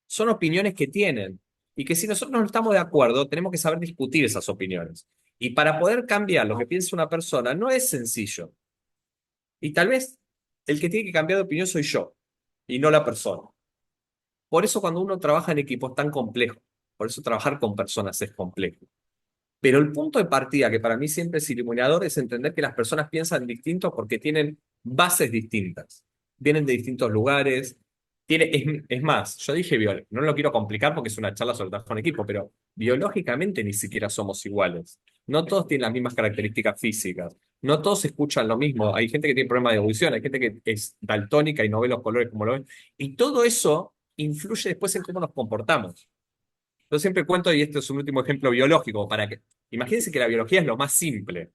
son opiniones que tienen y que si nosotros no estamos de acuerdo, tenemos que saber discutir esas opiniones. Y para poder cambiar lo que piensa una persona no es sencillo. Y tal vez el que tiene que cambiar de opinión soy yo y no la persona. Por eso cuando uno trabaja en equipo es tan complejo. Por eso trabajar con personas es complejo. Pero el punto de partida, que para mí siempre es iluminador, es entender que las personas piensan distinto porque tienen bases distintas. Vienen de distintos lugares. Es más, yo dije, no lo quiero complicar porque es una charla sobre trabajo en equipo, pero biológicamente ni siquiera somos iguales. No todos tienen las mismas características físicas. No todos escuchan lo mismo. Hay gente que tiene problemas de audición, hay gente que es daltónica y no ve los colores como lo ven. Y todo eso influye después en cómo nos comportamos. Yo siempre cuento, y este es un último ejemplo biológico, para que, imagínense que la biología es lo más simple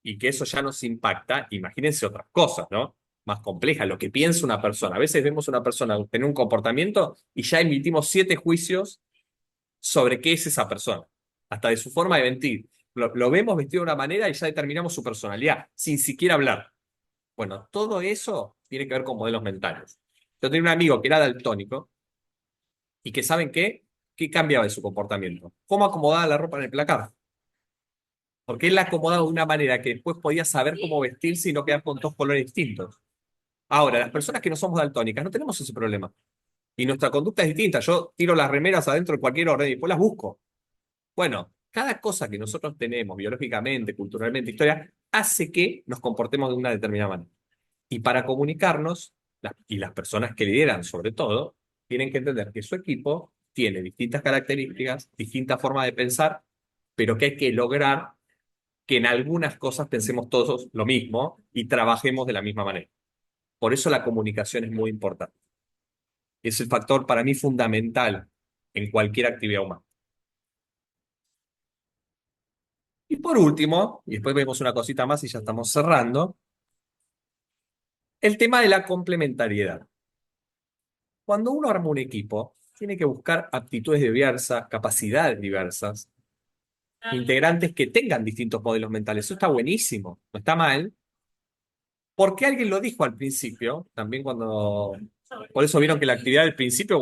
y que eso ya nos impacta, imagínense otras cosas, ¿no? Más complejas, lo que piensa una persona. A veces vemos a una persona tener un comportamiento y ya emitimos 7 juicios sobre qué es esa persona, hasta de su forma de mentir. Lo vemos vestido de una manera y ya determinamos su personalidad, sin siquiera hablar. Bueno, todo eso tiene que ver con modelos mentales. Yo tenía un amigo que era daltónico y que, ¿saben qué? ¿Qué cambiaba de su comportamiento? ¿Cómo acomodaba la ropa en el placar? Porque él la acomodaba de una manera que después podía saber cómo vestirse y no quedar con dos colores distintos. Ahora, las personas que no somos daltónicas no tenemos ese problema. Y nuestra conducta es distinta. Yo tiro las remeras adentro de cualquier orden y después las busco. Bueno, cada cosa que nosotros tenemos biológicamente, culturalmente, historia, hace que nos comportemos de una determinada manera. Y para comunicarnos, y las personas que lideran sobre todo, tienen que entender que su equipo tiene distintas características, distintas formas de pensar, pero que hay que lograr que en algunas cosas pensemos todos lo mismo y trabajemos de la misma manera. Por eso la comunicación es muy importante. Es el factor para mí fundamental en cualquier actividad humana. Y por último, y después vemos una cosita más y ya estamos cerrando, el tema de la complementariedad. Cuando uno arma un equipo, tiene que buscar aptitudes diversas, capacidades diversas, integrantes que tengan distintos modelos mentales. Eso está buenísimo, no está mal, porque alguien lo dijo al principio, también cuando... Por eso vieron que la actividad del principio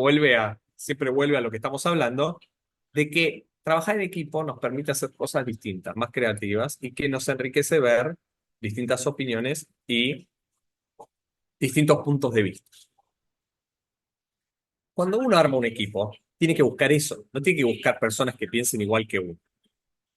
siempre vuelve a lo que estamos hablando, de que trabajar en equipo nos permite hacer cosas distintas, más creativas, y que nos enriquece ver distintas opiniones y distintos puntos de vista. Cuando uno arma un equipo, tiene que buscar eso, no tiene que buscar personas que piensen igual que uno.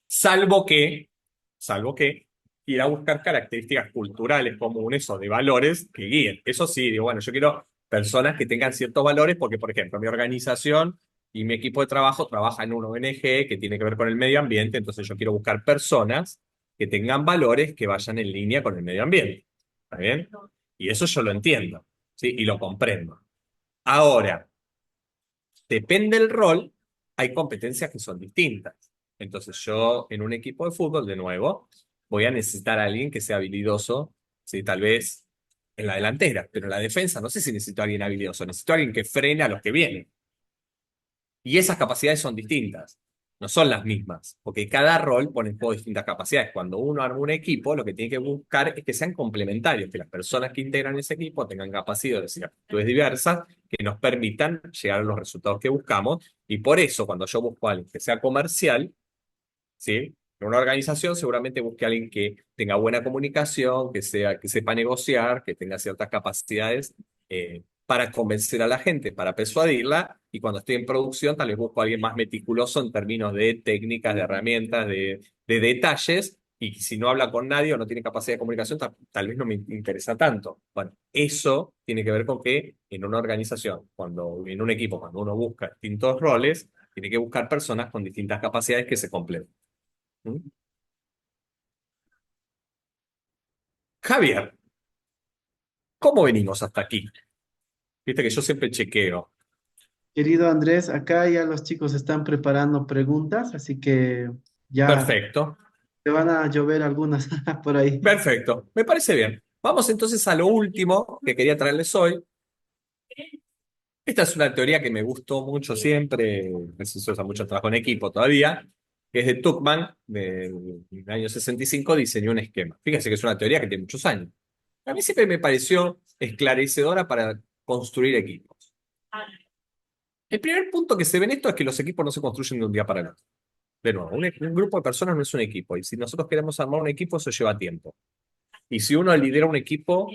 Salvo que, salvo que ir a buscar características culturales comunes o de valores que guíen. Eso sí, digo, bueno, yo quiero personas que tengan ciertos valores porque, por ejemplo, mi organización y mi equipo de trabajo trabaja en una ONG que tiene que ver con el medio ambiente, entonces yo quiero buscar personas que tengan valores que vayan en línea con el medio ambiente. ¿Está bien? Y eso yo lo entiendo, ¿sí? Y lo comprendo. Ahora, depende del rol, hay competencias que son distintas. Entonces yo en un equipo de fútbol, de nuevo, voy a necesitar a alguien que sea habilidoso, ¿sí? Tal vez en la delantera, pero en la defensa no sé si necesito a alguien habilidoso, necesito a alguien que frene a los que vienen. Y esas capacidades son distintas, no son las mismas, porque cada rol pone en juego distintas capacidades. Cuando uno arma un equipo, lo que tiene que buscar es que sean complementarios, que las personas que integran ese equipo tengan capacidades y actitudes diversas que nos permitan llegar a los resultados que buscamos. Y por eso, cuando yo busco a alguien que sea comercial, ¿sí? En una organización seguramente busque a alguien que tenga buena comunicación, que sepa negociar, que tenga ciertas capacidades para convencer a la gente, para persuadirla, y cuando estoy en producción tal vez busco a alguien más meticuloso en términos de técnicas, de herramientas, de detalles, y si no habla con nadie o no tiene capacidad de comunicación, tal vez no me interesa tanto. Bueno, eso tiene que ver con que en una organización, en un equipo, cuando uno busca distintos roles, tiene que buscar personas con distintas capacidades que se complemen. ¿Mm? Javier, ¿cómo venimos hasta aquí? Viste que yo siempre chequeo. Querido Andrés, acá ya los chicos están preparando preguntas, así que ya Perfecto, te van a llover algunas por ahí. perfecto. Me parece bien. Vamos entonces a lo último que quería traerles hoy. Esta es una teoría que me gustó mucho siempre, se usa mucho en trabajo en equipo todavía, que es de Tuckman, del año 65, diseñó un esquema. Fíjense que es una teoría que tiene muchos años. A mí siempre me pareció esclarecedora para construir equipos. El primer punto que se ve en esto es que los equipos no se construyen de un día para el otro. De nuevo, un grupo de personas no es un equipo, y si nosotros queremos armar un equipo, eso lleva tiempo. Y si uno lidera un equipo,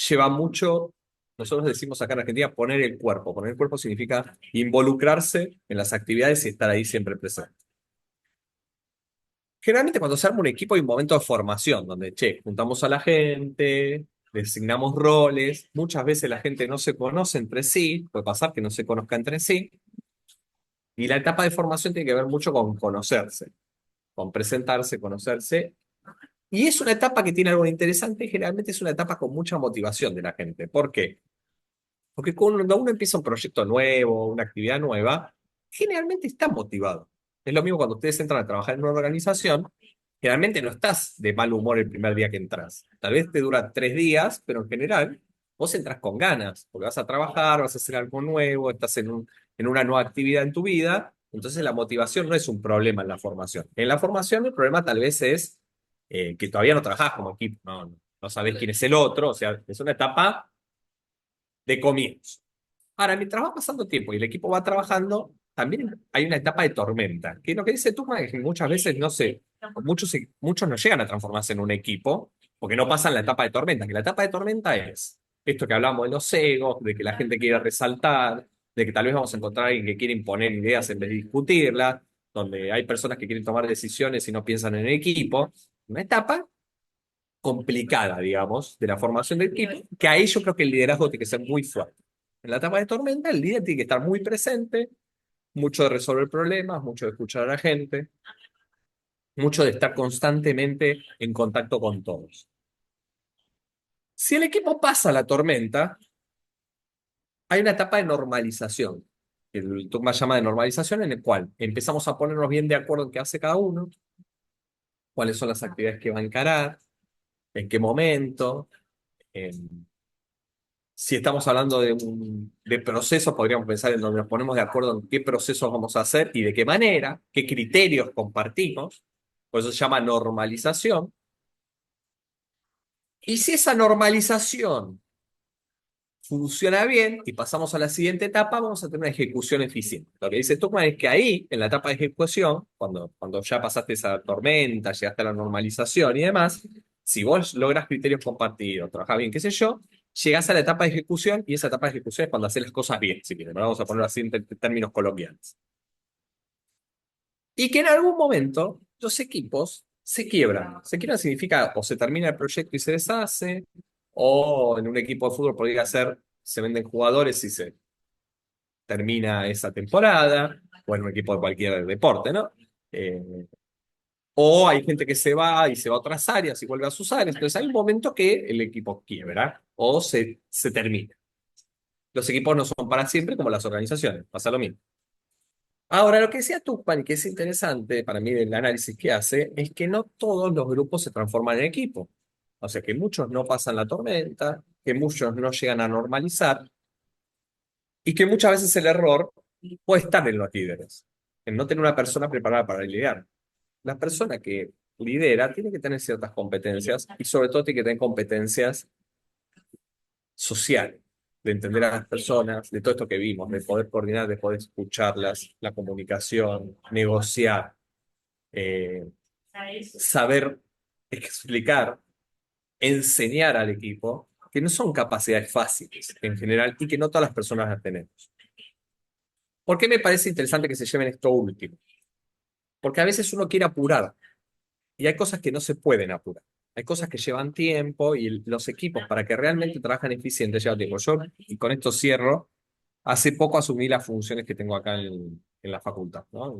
lleva mucho, nosotros decimos acá en Argentina, poner el cuerpo. Poner el cuerpo significa involucrarse en las actividades y estar ahí siempre presente. Generalmente cuando se arma un equipo hay un momento de formación, donde, che, juntamos a la gente, designamos roles, muchas veces la gente no se conoce entre sí, puede pasar que no se conozca entre sí, y la etapa de formación tiene que ver mucho con conocerse, con presentarse, conocerse. Y es una etapa que tiene algo interesante, generalmente es una etapa con mucha motivación de la gente. ¿Por qué? Porque cuando uno empieza un proyecto nuevo, una actividad nueva, generalmente está motivado. Es lo mismo cuando ustedes entran a trabajar en una organización, generalmente no estás de mal humor el primer día que entras. Tal vez te dura 3 días, pero en general vos entras con ganas, porque vas a trabajar, vas a hacer algo nuevo, estás en una nueva actividad en tu vida, Entonces la motivación no es un problema en la formación. En la formación el problema tal vez es que todavía no trabajás como equipo, no sabés quién es el otro, o sea, es una etapa de comienzo. Ahora, mientras va pasando tiempo y el equipo va trabajando, también hay una etapa de tormenta, que lo que dice Tuchman es que muchas veces no sé, muchos no llegan a transformarse en un equipo porque no pasan la etapa de tormenta, que la etapa de tormenta es esto que hablamos de los egos, de que la gente quiere resaltar, de que tal vez vamos a encontrar a alguien que quiere imponer ideas en vez de discutirlas, donde hay personas que quieren tomar decisiones y no piensan en el equipo. Una etapa complicada, digamos, de la formación del equipo, que ahí yo creo que el liderazgo tiene que ser muy fuerte. En la etapa de tormenta, el líder tiene que estar muy presente, mucho de resolver problemas, mucho de escuchar a la gente, mucho de estar constantemente en contacto con todos. Si el equipo pasa la tormenta, hay una etapa de normalización, que el Tugma llama de normalización, en el cual empezamos a ponernos bien de acuerdo en qué hace cada uno, cuáles son las actividades que va a encarar, en qué momento. Si estamos hablando de procesos, podríamos pensar en donde nos ponemos de acuerdo en qué procesos vamos a hacer y de qué manera, qué criterios compartimos. Por eso se llama normalización. Y si esa normalización funciona bien y pasamos a la siguiente etapa, vamos a tener una ejecución eficiente. Lo que dice Tuchman es que ahí, en la etapa de ejecución, cuando ya pasaste esa tormenta, llegaste a la normalización y demás, si vos logras criterios compartidos, trabajás bien, qué sé yo, llegás a la etapa de ejecución y esa etapa de ejecución es cuando haces las cosas bien, si quieres, vamos a ponerlo así en términos coloquiales. Y que en algún momento los equipos se quiebran. Se quiebran significa o se termina el proyecto y se deshace, o en un equipo de fútbol podría ser, se venden jugadores y se termina esa temporada, o en un equipo de cualquier deporte, ¿no? Eh, o hay gente que se va y se va a otras áreas y vuelve a sus áreas. Entonces hay un momento que el equipo quiebra o se termina. Los equipos no son para siempre como las organizaciones, pasa lo mismo. Ahora, lo que decía Tuchman, que es interesante para mí del análisis que hace, es que no todos los grupos se transforman en equipo. O sea, que muchos no pasan la tormenta, que muchos no llegan a normalizar, y que muchas veces el error puede estar en los líderes, en no tener una persona preparada para liderar. La persona que lidera tiene que tener ciertas competencias y sobre todo tiene que tener competencias sociales, de entender a las personas, de todo esto que vimos, de poder coordinar, de poder escucharlas, la comunicación, negociar, eh, saber explicar, enseñar al equipo, que no son capacidades fáciles en general y que no todas las personas las tenemos. ¿Por qué me parece interesante que se lleven esto último? Porque a veces uno quiere apurar y hay cosas que no se pueden apurar. Hay cosas que llevan tiempo y los equipos para que realmente trabajen eficiente llevan tiempo. Yo, y con esto cierro, hace poco asumí las funciones que tengo acá en la facultad, ¿no?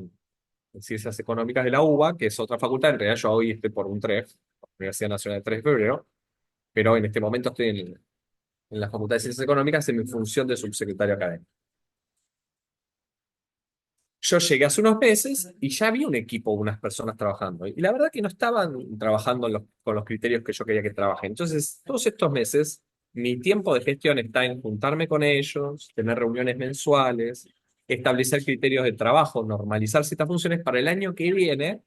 En Ciencias Económicas de la UBA, que es otra facultad. En realidad yo hoy estoy por un TREF, Universidad Nacional de 3 de Febrero, pero en este momento estoy en la Facultad de Ciencias Económicas en mi función de subsecretario académico. Yo llegué hace unos meses y ya vi un equipo, unas personas trabajando. Y la verdad que no estaban trabajando con los criterios que yo quería que trabajen. Entonces, todos estos meses, mi tiempo de gestión está en juntarme con ellos, tener reuniones mensuales, establecer criterios de trabajo, normalizar ciertas funciones para el año que viene,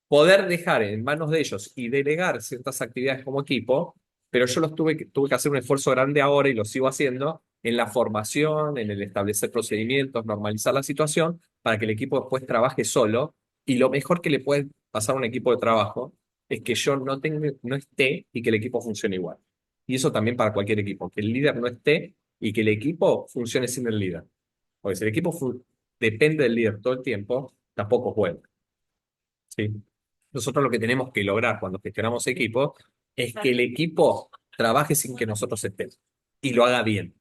poder dejar en manos de ellos y delegar ciertas actividades como equipo, pero yo tuve que hacer un esfuerzo grande ahora y lo sigo haciendo en la formación, en el establecer procedimientos, normalizar la situación para que el equipo después trabaje solo. Y lo mejor que le puede pasar a un equipo de trabajo es que yo no esté y que el equipo funcione igual. Y eso también para cualquier equipo, que el líder no esté y que el equipo funcione sin el líder. Porque si el equipo depende del líder todo el tiempo, tampoco es bueno. ¿Sí? Nosotros lo que tenemos que lograr cuando gestionamos equipos es que el equipo trabaje sin que nosotros estemos y lo haga bien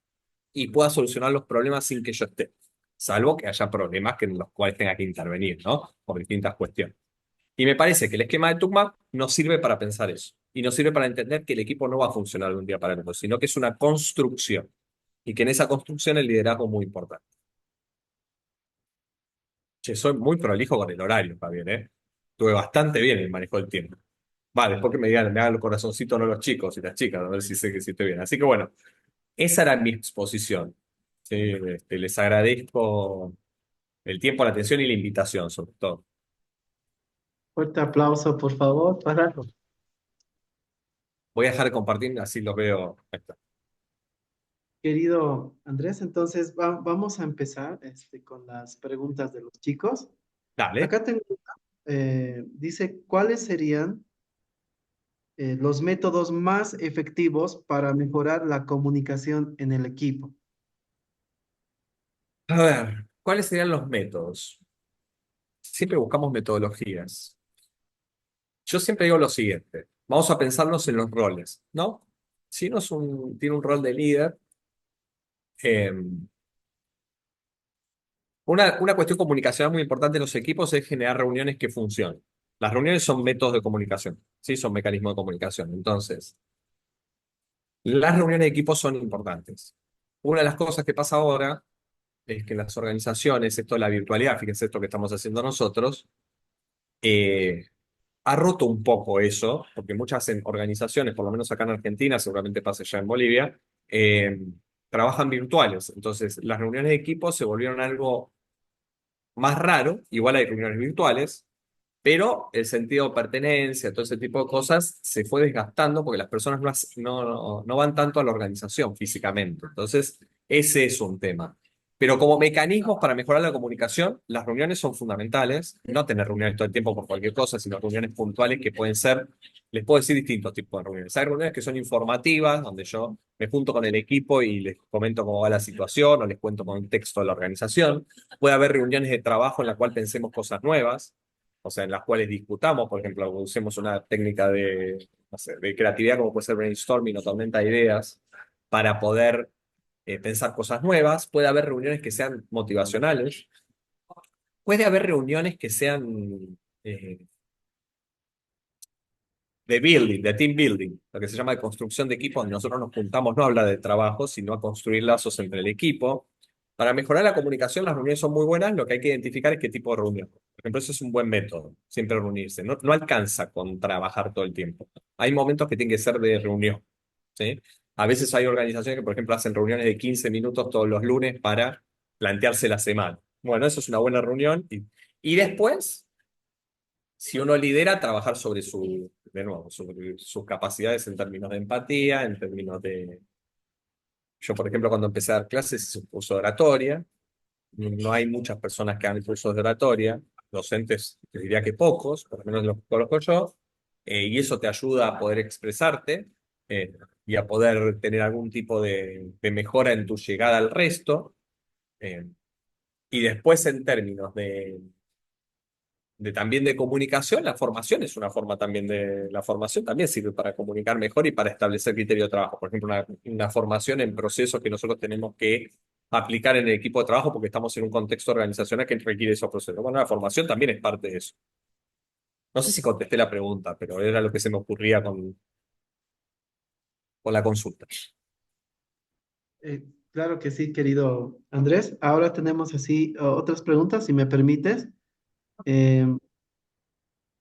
y pueda solucionar los problemas sin que yo esté, salvo que haya problemas en los cuales tenga que intervenir, ¿no? Por distintas cuestiones. Y me parece que el esquema de Tuchman nos sirve para pensar eso y nos sirve para entender que el equipo no va a funcionar de un día para el otro, sino que es una construcción y que en esa construcción el liderazgo es muy importante. Che, soy muy prolijo con el horario, Fabián, ¿eh? Estuve bastante bien en el manejo del tiempo. Vale, después que me hagan el corazoncito, no los chicos y las chicas, a ver si sé que si estoy bien. Así que bueno, esa era mi exposición. Sí, les agradezco El tiempo, la atención y la invitación, sobre todo. Fuerte aplauso, por favor, para Voy a dejar de compartir, así lo veo. Ahí está. querido Andrés. Entonces, vamos a empezar con las preguntas de los chicos. Dale. Acá tengo, dice, ¿cuáles serían los métodos más efectivos para mejorar la comunicación en el equipo? A ver, ¿cuáles serían los métodos? Siempre buscamos metodologías. Yo siempre digo lo siguiente, vamos a pensarnos en los roles, ¿no? Si uno tiene un rol de líder, eh, una cuestión comunicacional muy importante en los equipos es generar reuniones que funcionen. Las reuniones son métodos de comunicación, ¿sí? Son mecanismos de comunicación. Entonces, las reuniones de equipo son importantes. Una de las cosas que pasa ahora es que en las organizaciones, esto de la virtualidad, fíjense esto que estamos haciendo nosotros, eh, ha roto un poco eso, porque muchas organizaciones, por lo menos acá en Argentina, seguramente pasa ya en Bolivia, eh, trabajan virtuales. Entonces, las reuniones de equipo se volvieron algo más raro, igual hay reuniones virtuales, pero el sentido de pertenencia, todo ese tipo de cosas, se fue desgastando porque las personas no van tanto a la organización físicamente. Entonces, ese es un tema. Pero como mecanismos para mejorar la comunicación, las reuniones son fundamentales. No tener reuniones todo el tiempo por cualquier cosa, sino reuniones puntuales que pueden ser, les puedo decir distintos tipos de reuniones. Hay reuniones que son informativas, donde yo me junto con el equipo y les comento cómo va la situación o les cuento contexto de la organización. Puede haber reuniones de trabajo en la cual pensemos cosas nuevas, o sea, en las cuales discutamos, por ejemplo, usemos una técnica de, no sé, de creatividad como puede ser brainstorming o tormenta de ideas, para poder pensar cosas nuevas. Puede haber reuniones que sean motivacionales, puede haber reuniones que sean eh, de building, de team building, lo que se llama de construcción de equipo, donde nosotros nos juntamos no a hablar de trabajo, sino a construir lazos entre el equipo. Para mejorar la comunicación, las reuniones son muy buenas, lo que hay que identificar es qué tipo de reunión. Por ejemplo, eso es un buen método, siempre reunirse. No alcanza con trabajar todo el tiempo. Hay momentos que tienen que ser de reunión, ¿sí? A veces hay organizaciones que, por ejemplo, hacen reuniones de 15 minutos todos los lunes para plantearse la semana. Bueno, eso es una buena reunión. Y después, si uno lidera, trabajar sobre de nuevo, sobre sus capacidades en términos de empatía, en términos de... Yo, por ejemplo, cuando empecé a dar clases, hice un curso de oratoria. No hay muchas personas que hagan cursos de oratoria, docentes, te diría que pocos, por lo menos los que conozco yo, y eso te ayuda a poder expresarte y a poder tener algún tipo de mejora en tu llegada al resto. eh, y después, en términos también de comunicación, la formación es una forma también la formación también sirve para comunicar mejor y para establecer criterio de trabajo. Por ejemplo, una formación en procesos que nosotros tenemos que aplicar en el equipo de trabajo porque estamos en un contexto organizacional que requiere esos procesos. Bueno, la formación también es parte de eso. No sé si contesté la pregunta, pero era lo que se me ocurría con la consulta. Claro que sí, querido Andrés. Ahora tenemos así otras preguntas, si me permites. Eh,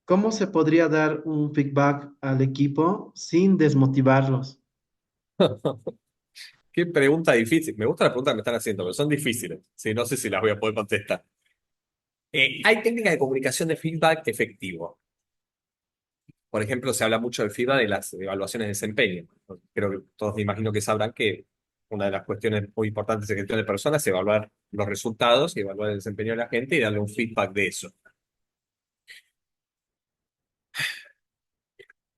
¿Cómo se podría dar un feedback al equipo sin desmotivarlos? Qué pregunta difícil. Me gusta la pregunta que me están haciendo, pero son difíciles. Sí, no sé si las voy a poder contestar. Hay técnicas de comunicación de feedback efectivo. Por ejemplo, se habla mucho del feedback de las evaluaciones de desempeño. Creo que todos me imagino que sabrán que una de las cuestiones muy importantes en gestión de personas es evaluar los resultados y evaluar el desempeño de la gente y darle un feedback de eso.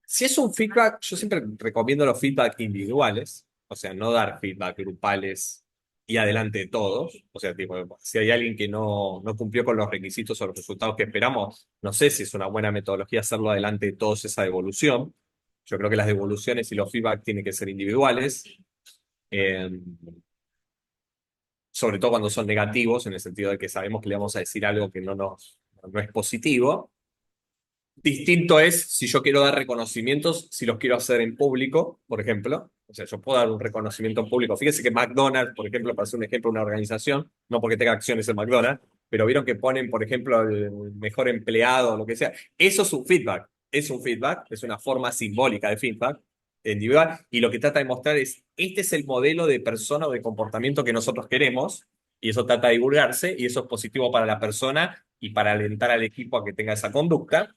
Si es un feedback, yo siempre recomiendo los feedback individuales, o sea, no dar feedback grupales y adelante de todos. O sea, tipo, si hay alguien que no cumplió con los requisitos o los resultados que esperamos, no sé si es una buena metodología hacerlo adelante de todos esa devolución. Yo creo que las devoluciones y los feedback tienen que ser individuales, eh, sobre todo cuando son negativos, en el sentido de que sabemos que le vamos a decir algo que no es positivo. Distinto es si yo quiero dar reconocimientos, si los quiero hacer en público, por ejemplo. O sea, yo puedo dar un reconocimiento en público. Fíjese que McDonald's, por ejemplo, para hacer un ejemplo, una organización, no porque tenga acciones en McDonald's, pero vieron que ponen, por ejemplo, el mejor empleado o lo que sea. Eso es un feedback. Es un feedback, es una forma simbólica de feedback individual. Y lo que trata de mostrar es, este es el modelo de persona o de comportamiento que nosotros queremos. Y eso trata de divulgarse y eso es positivo para la persona y para alentar al equipo a que tenga esa conducta.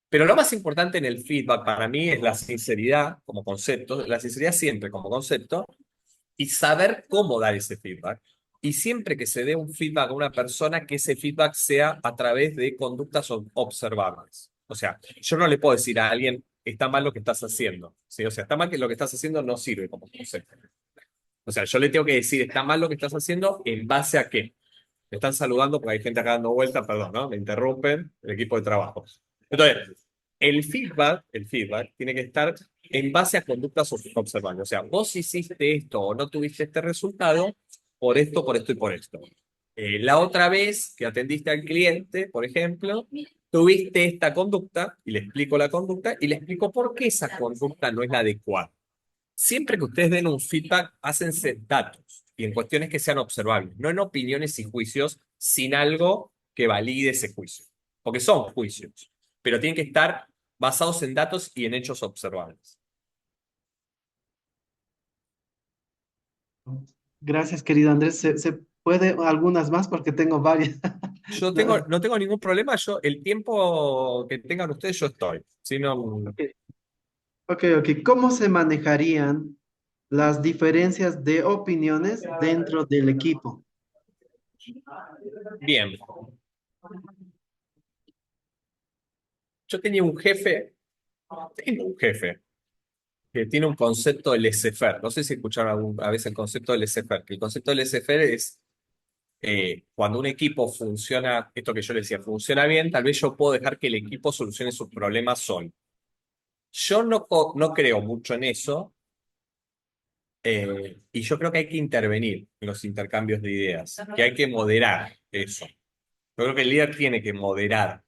Pero lo más importante en el feedback para mí es la sinceridad como concepto, la sinceridad siempre como concepto, y saber cómo dar ese feedback. Y siempre que se dé un feedback a una persona, que ese feedback sea a través de conductas observables. O sea, yo no le puedo decir a alguien, está mal lo que estás haciendo. ¿Sí? O sea, está mal que lo que estás haciendo no sirve como concepto. O sea, yo le tengo que decir, está mal lo que estás haciendo, ¿en base a qué? Me están saludando porque hay gente acá dando vuelta, perdón, ¿no? Me interrumpen el equipo de trabajo. Entonces, el feedback tiene que estar en base a conductas observables. O sea, vos hiciste esto o no tuviste este resultado por esto y por esto. La otra vez que atendiste al cliente, por ejemplo, tuviste esta conducta y le explico la conducta y le explico por qué esa conducta no es la adecuada. Siempre que ustedes den un feedback, hácense datos y en cuestiones que sean observables, no en opiniones y juicios sin algo que valide ese juicio, porque son juicios, pero tienen que estar basados en datos y en hechos observables. Gracias, querido Andrés. ¿Se puede algunas más porque tengo varias? No, No tengo ningún problema, el tiempo que tengan ustedes, yo estoy. Si no, ok, ok. ¿Cómo se manejarían las diferencias de opiniones dentro del equipo? bien. Yo tengo un jefe que tiene un concepto de laissez-faire. No sé si escucharon alguna vez el concepto de laissez-faire. Que el concepto de laissez-faire es cuando un equipo funciona, esto que yo le decía, funciona bien, tal vez yo puedo dejar que el equipo solucione sus problemas solo. Yo no creo mucho en eso, y yo creo que hay que intervenir en los intercambios de ideas, que hay que moderar eso. Yo creo que el líder tiene que moderar.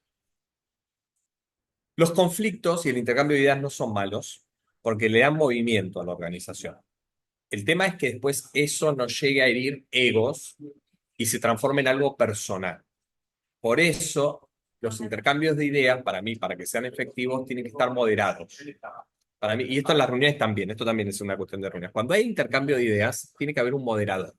Los conflictos y el intercambio de ideas no son malos, porque le dan movimiento a la organización. El tema es que después eso no llegue a herir egos y se transforme en algo personal. Por eso, los intercambios de ideas, para mí, para que sean efectivos, tienen que estar moderados. Para mí, y esto en las reuniones también, esto también es una cuestión de reuniones. Cuando hay intercambio de ideas, tiene que haber un moderador.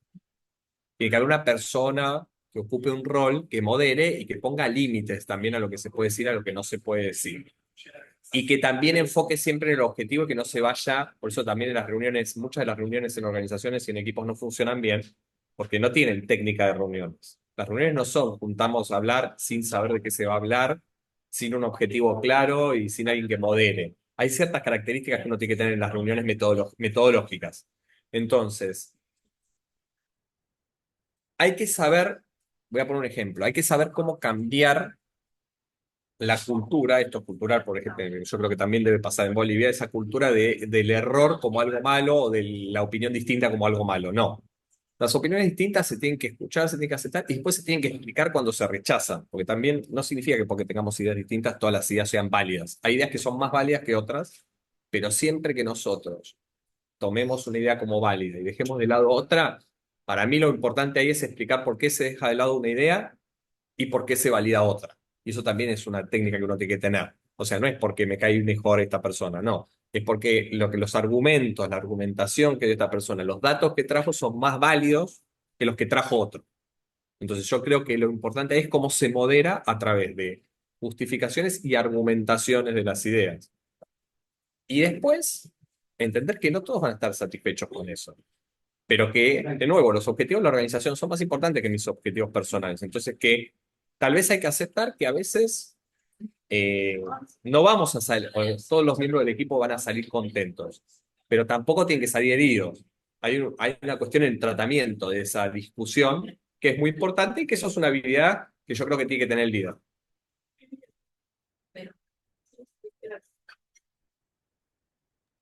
Tiene que haber una persona que ocupe un rol, que modere y que ponga límites también a lo que se puede decir, a lo que no se puede decir. Y que también enfoque siempre en el objetivo y que no se vaya, por eso también en las reuniones, muchas de las reuniones en organizaciones y en equipos no funcionan bien, porque no tienen técnica de reuniones. Las reuniones no son juntamos a hablar sin saber de qué se va a hablar, sin un objetivo claro y sin alguien que modere. Hay ciertas características que uno tiene que tener en las reuniones metodológicas. Entonces, hay que saber, voy a poner un ejemplo, hay que saber cómo cambiar la cultura, esto es cultural, por ejemplo, yo creo que también debe pasar en Bolivia, esa cultura del error como algo malo o de la opinión distinta como algo malo. No. Las opiniones distintas se tienen que escuchar, se tienen que aceptar y después se tienen que explicar cuando se rechazan, porque también no significa que porque tengamos ideas distintas todas las ideas sean válidas. Hay ideas que son más válidas que otras, pero siempre que nosotros tomemos una idea como válida y dejemos de lado otra, para mí lo importante ahí es explicar por qué se deja de lado una idea y por qué se valida otra. Y eso también es una técnica que uno tiene que tener. O sea, no es porque me cae mejor esta persona, no. Es porque los argumentos, la argumentación que dio esta persona, los datos que trajo son más válidos que los que trajo otro. Entonces yo creo que lo importante es cómo se modera a través de justificaciones y argumentaciones de las ideas. Y después, entender que no todos van a estar satisfechos con eso, pero que, de nuevo, los objetivos de la organización son más importantes que mis objetivos personales. Entonces, que tal vez hay que aceptar que a veces eh, no vamos a salir, o todos los miembros del equipo van a salir contentos, pero tampoco tienen que salir heridos. Hay una cuestión en el tratamiento de esa discusión que es muy importante y que eso es una habilidad que yo creo que tiene que tener el líder.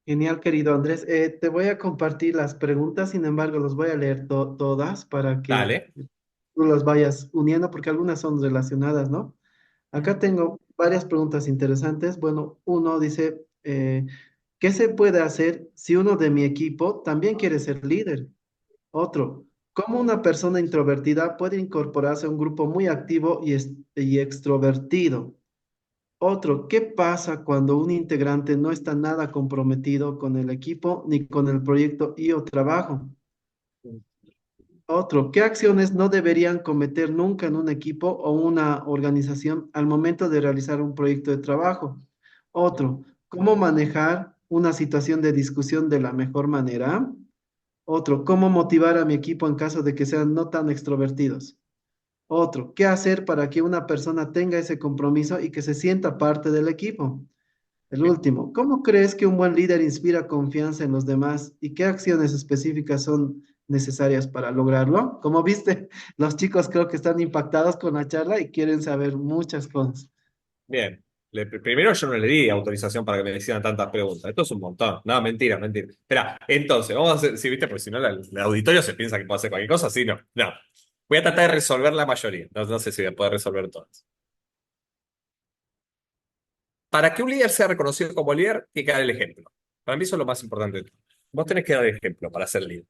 Genial, querido Andrés. Te voy a compartir las preguntas, sin embargo, los voy a leer todas para que Dale, tú las vayas uniendo, porque algunas son relacionadas, ¿no? Acá tengo varias preguntas interesantes. Bueno, uno dice, ¿qué se puede hacer si uno de mi equipo también quiere ser líder? Otro, ¿cómo una persona introvertida puede incorporarse a un grupo muy activo y extrovertido? Otro, ¿qué pasa cuando un integrante no está nada comprometido con el equipo ni con el proyecto y o trabajo? Otro, ¿qué acciones no deberían cometer nunca en un equipo o una organización al momento de realizar un proyecto de trabajo? Otro, ¿cómo manejar una situación de discusión de la mejor manera? Otro, ¿cómo motivar a mi equipo en caso de que sean no tan extrovertidos? Otro, ¿qué hacer para que una persona tenga ese compromiso y que se sienta parte del equipo? El último, ¿cómo crees que un buen líder inspira confianza en los demás y qué acciones específicas son necesarias para lograrlo? Como viste, los chicos creo que están impactados con la charla y quieren saber muchas cosas. Bien. Primero yo no le di autorización para que me hicieran tantas preguntas. Esto es un montón. No, mentira, mentira. Espera, entonces, vamos a hacer, si viste, porque si no el auditorio se piensa que puede hacer cualquier cosa, sí, no. No. Voy a tratar de resolver la mayoría. No, no sé si voy a poder resolver todas. Para que un líder sea reconocido como líder, tiene que dar el ejemplo. Para mí eso es lo más importante de todo. Vos tenés que dar el ejemplo para ser líder.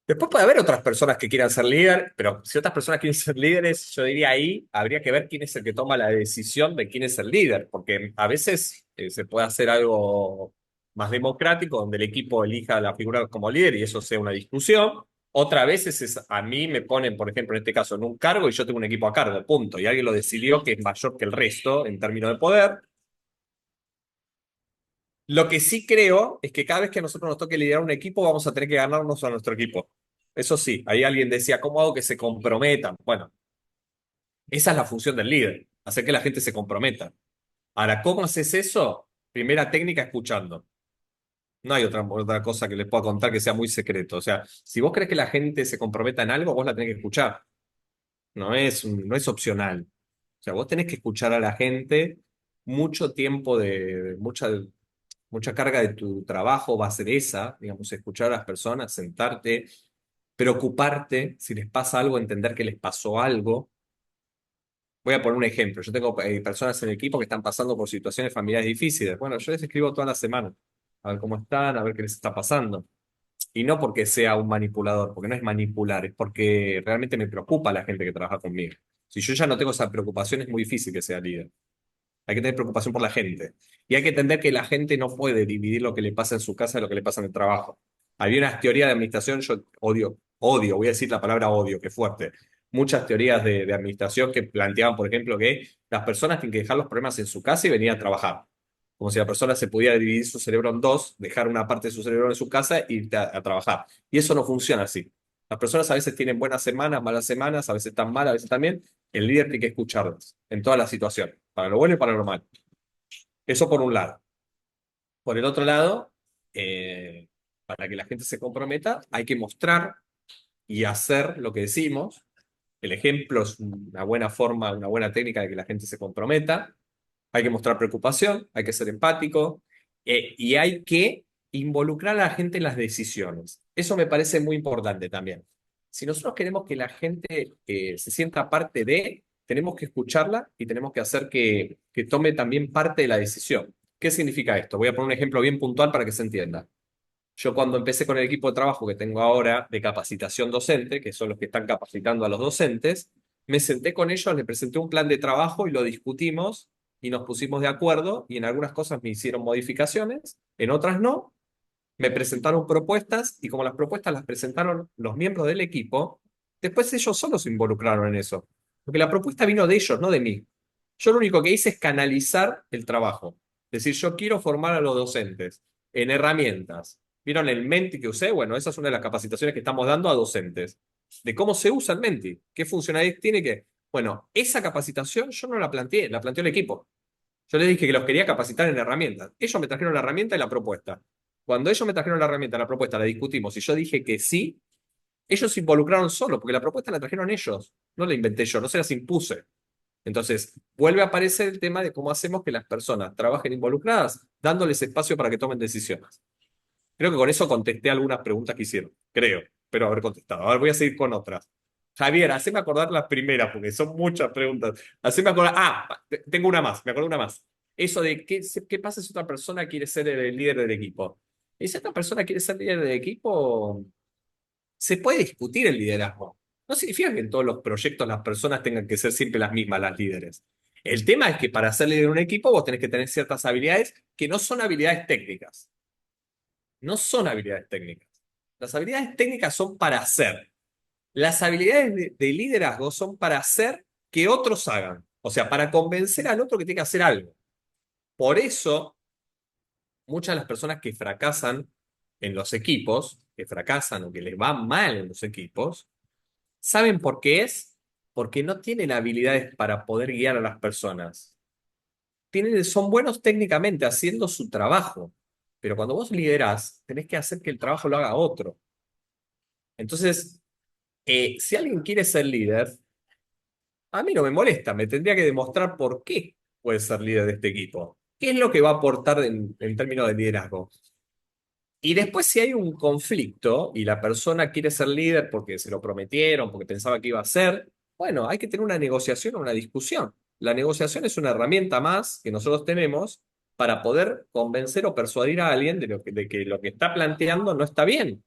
Después puede haber otras personas que quieran ser líder, pero si otras personas quieren ser líderes, yo diría ahí habría que ver quién es el que toma la decisión de quién es el líder, porque a veces se puede hacer algo más democrático, donde el equipo elija a la figura como líder y eso sea una discusión. Otras veces a mí me ponen, por ejemplo, en este caso, en un cargo y yo tengo un equipo a cargo, punto, y alguien lo decidió que es mayor que el resto en términos de poder. Lo que sí creo es que cada vez que a nosotros nos toque liderar un equipo, vamos a tener que ganarnos a nuestro equipo. Eso sí, ahí alguien decía, ¿cómo hago que se comprometan? Bueno, esa es la función del líder, hacer que la gente se comprometa. Ahora, ¿cómo haces eso? Primera técnica, escuchando. No hay otra cosa que les pueda contar que sea muy secreto. O sea, si vos crees que la gente se comprometa en algo, vos la tenés que escuchar. No es opcional. O sea, vos tenés que escuchar a la gente mucho tiempo mucha carga de tu trabajo va a ser esa, digamos, escuchar a las personas, sentarte, preocuparte, si les pasa algo, entender que les pasó algo. Voy a poner un ejemplo. Yo tengo personas en el equipo que están pasando por situaciones familiares difíciles. Bueno, yo les escribo toda la semana, a ver cómo están, a ver qué les está pasando. Y no porque sea un manipulador, porque no es manipular, es porque realmente me preocupa la gente que trabaja conmigo. Si yo ya no tengo esa preocupación, es muy difícil que sea líder. Hay que tener preocupación por la gente. Y hay que entender que la gente no puede dividir lo que le pasa en su casa de lo que le pasa en el trabajo. Había unas teorías de administración, yo odio, voy a decir la palabra odio, que es fuerte. Muchas teorías de administración que planteaban, por ejemplo, que las personas tienen que dejar los problemas en su casa y venir a trabajar. Como si la persona se pudiera dividir su cerebro en dos, dejar una parte de su cerebro en su casa e irte a trabajar. Y eso no funciona así. Las personas a veces tienen buenas semanas, malas semanas, a veces están mal, a veces también. El líder tiene que escucharlos en todas las situaciones, para lo bueno y para lo malo. Eso por un lado. Por el otro lado, eh, para que la gente se comprometa, hay que mostrar y hacer lo que decimos. El ejemplo es una buena forma, una buena técnica de que la gente se comprometa. Hay que mostrar preocupación, hay que ser empático y hay que involucrar a la gente en las decisiones. Eso me parece muy importante también. Si nosotros queremos que la gente se sienta parte de, tenemos que escucharla y tenemos que hacer que tome también parte de la decisión. ¿Qué significa esto? Voy a poner un ejemplo bien puntual para que se entienda. Yo cuando empecé con el equipo de trabajo que tengo ahora de capacitación docente, que son los que están capacitando a los docentes, me senté con ellos, les presenté un plan de trabajo y lo discutimos y nos pusimos de acuerdo y en algunas cosas me hicieron modificaciones, en otras no, me presentaron propuestas y como las propuestas las presentaron los miembros del equipo, después ellos solos se involucraron en eso, porque la propuesta vino de ellos, no de mí. Yo lo único que hice es canalizar el trabajo. Es decir, yo quiero formar a los docentes en herramientas. ¿Vieron el Menti que usé? Bueno, esa es una de las capacitaciones que estamos dando a docentes. De cómo se usa el Menti, qué funcionalidades tiene que... Bueno, esa capacitación yo no la planteé, la planteó el equipo. Yo les dije que los quería capacitar en herramientas. Ellos me trajeron la herramienta y la propuesta. Cuando ellos me trajeron la herramienta y la propuesta, la discutimos y yo dije que sí, ellos se involucraron solo, porque la propuesta la trajeron ellos. No la inventé yo, no se las impuse. Entonces, vuelve a aparecer el tema de cómo hacemos que las personas trabajen involucradas, dándoles espacio para que tomen decisiones. Creo que con eso contesté algunas preguntas que hicieron. Creo, pero haber contestado. Ahora voy a seguir con otras. Javier, haceme acordar las primeras, porque son muchas preguntas. Haceme acordar. Ah, tengo una más, me acuerdo una más. Eso de qué pasa si otra persona quiere ser el líder del equipo. Y si otra persona quiere ser líder del equipo, se puede discutir el liderazgo. No significa que en todos los proyectos las personas tengan que ser siempre las mismas, las líderes. El tema es que para ser líder de un equipo vos tenés que tener ciertas habilidades que no son habilidades técnicas. No son habilidades técnicas. Las habilidades técnicas son para hacer. Las habilidades de liderazgo son para hacer que otros hagan. O sea, para convencer al otro que tiene que hacer algo. Por eso, muchas de las personas que fracasan en los equipos, que fracasan o que les va mal en los equipos, ¿saben por qué es? Porque no tienen habilidades para poder guiar a las personas. Son buenos técnicamente haciendo su trabajo, pero cuando vos liderás, tenés que hacer que el trabajo lo haga otro. Entonces, si alguien quiere ser líder, a mí no me molesta, me tendría que demostrar por qué puede ser líder de este equipo. ¿Qué es lo que va a aportar en términos de liderazgo? Y después, si hay un conflicto y la persona quiere ser líder porque se lo prometieron, porque pensaba que iba a ser, bueno, hay que tener una negociación o una discusión. La negociación es una herramienta más que nosotros tenemos para poder convencer o persuadir a alguien de que lo que está planteando no está bien.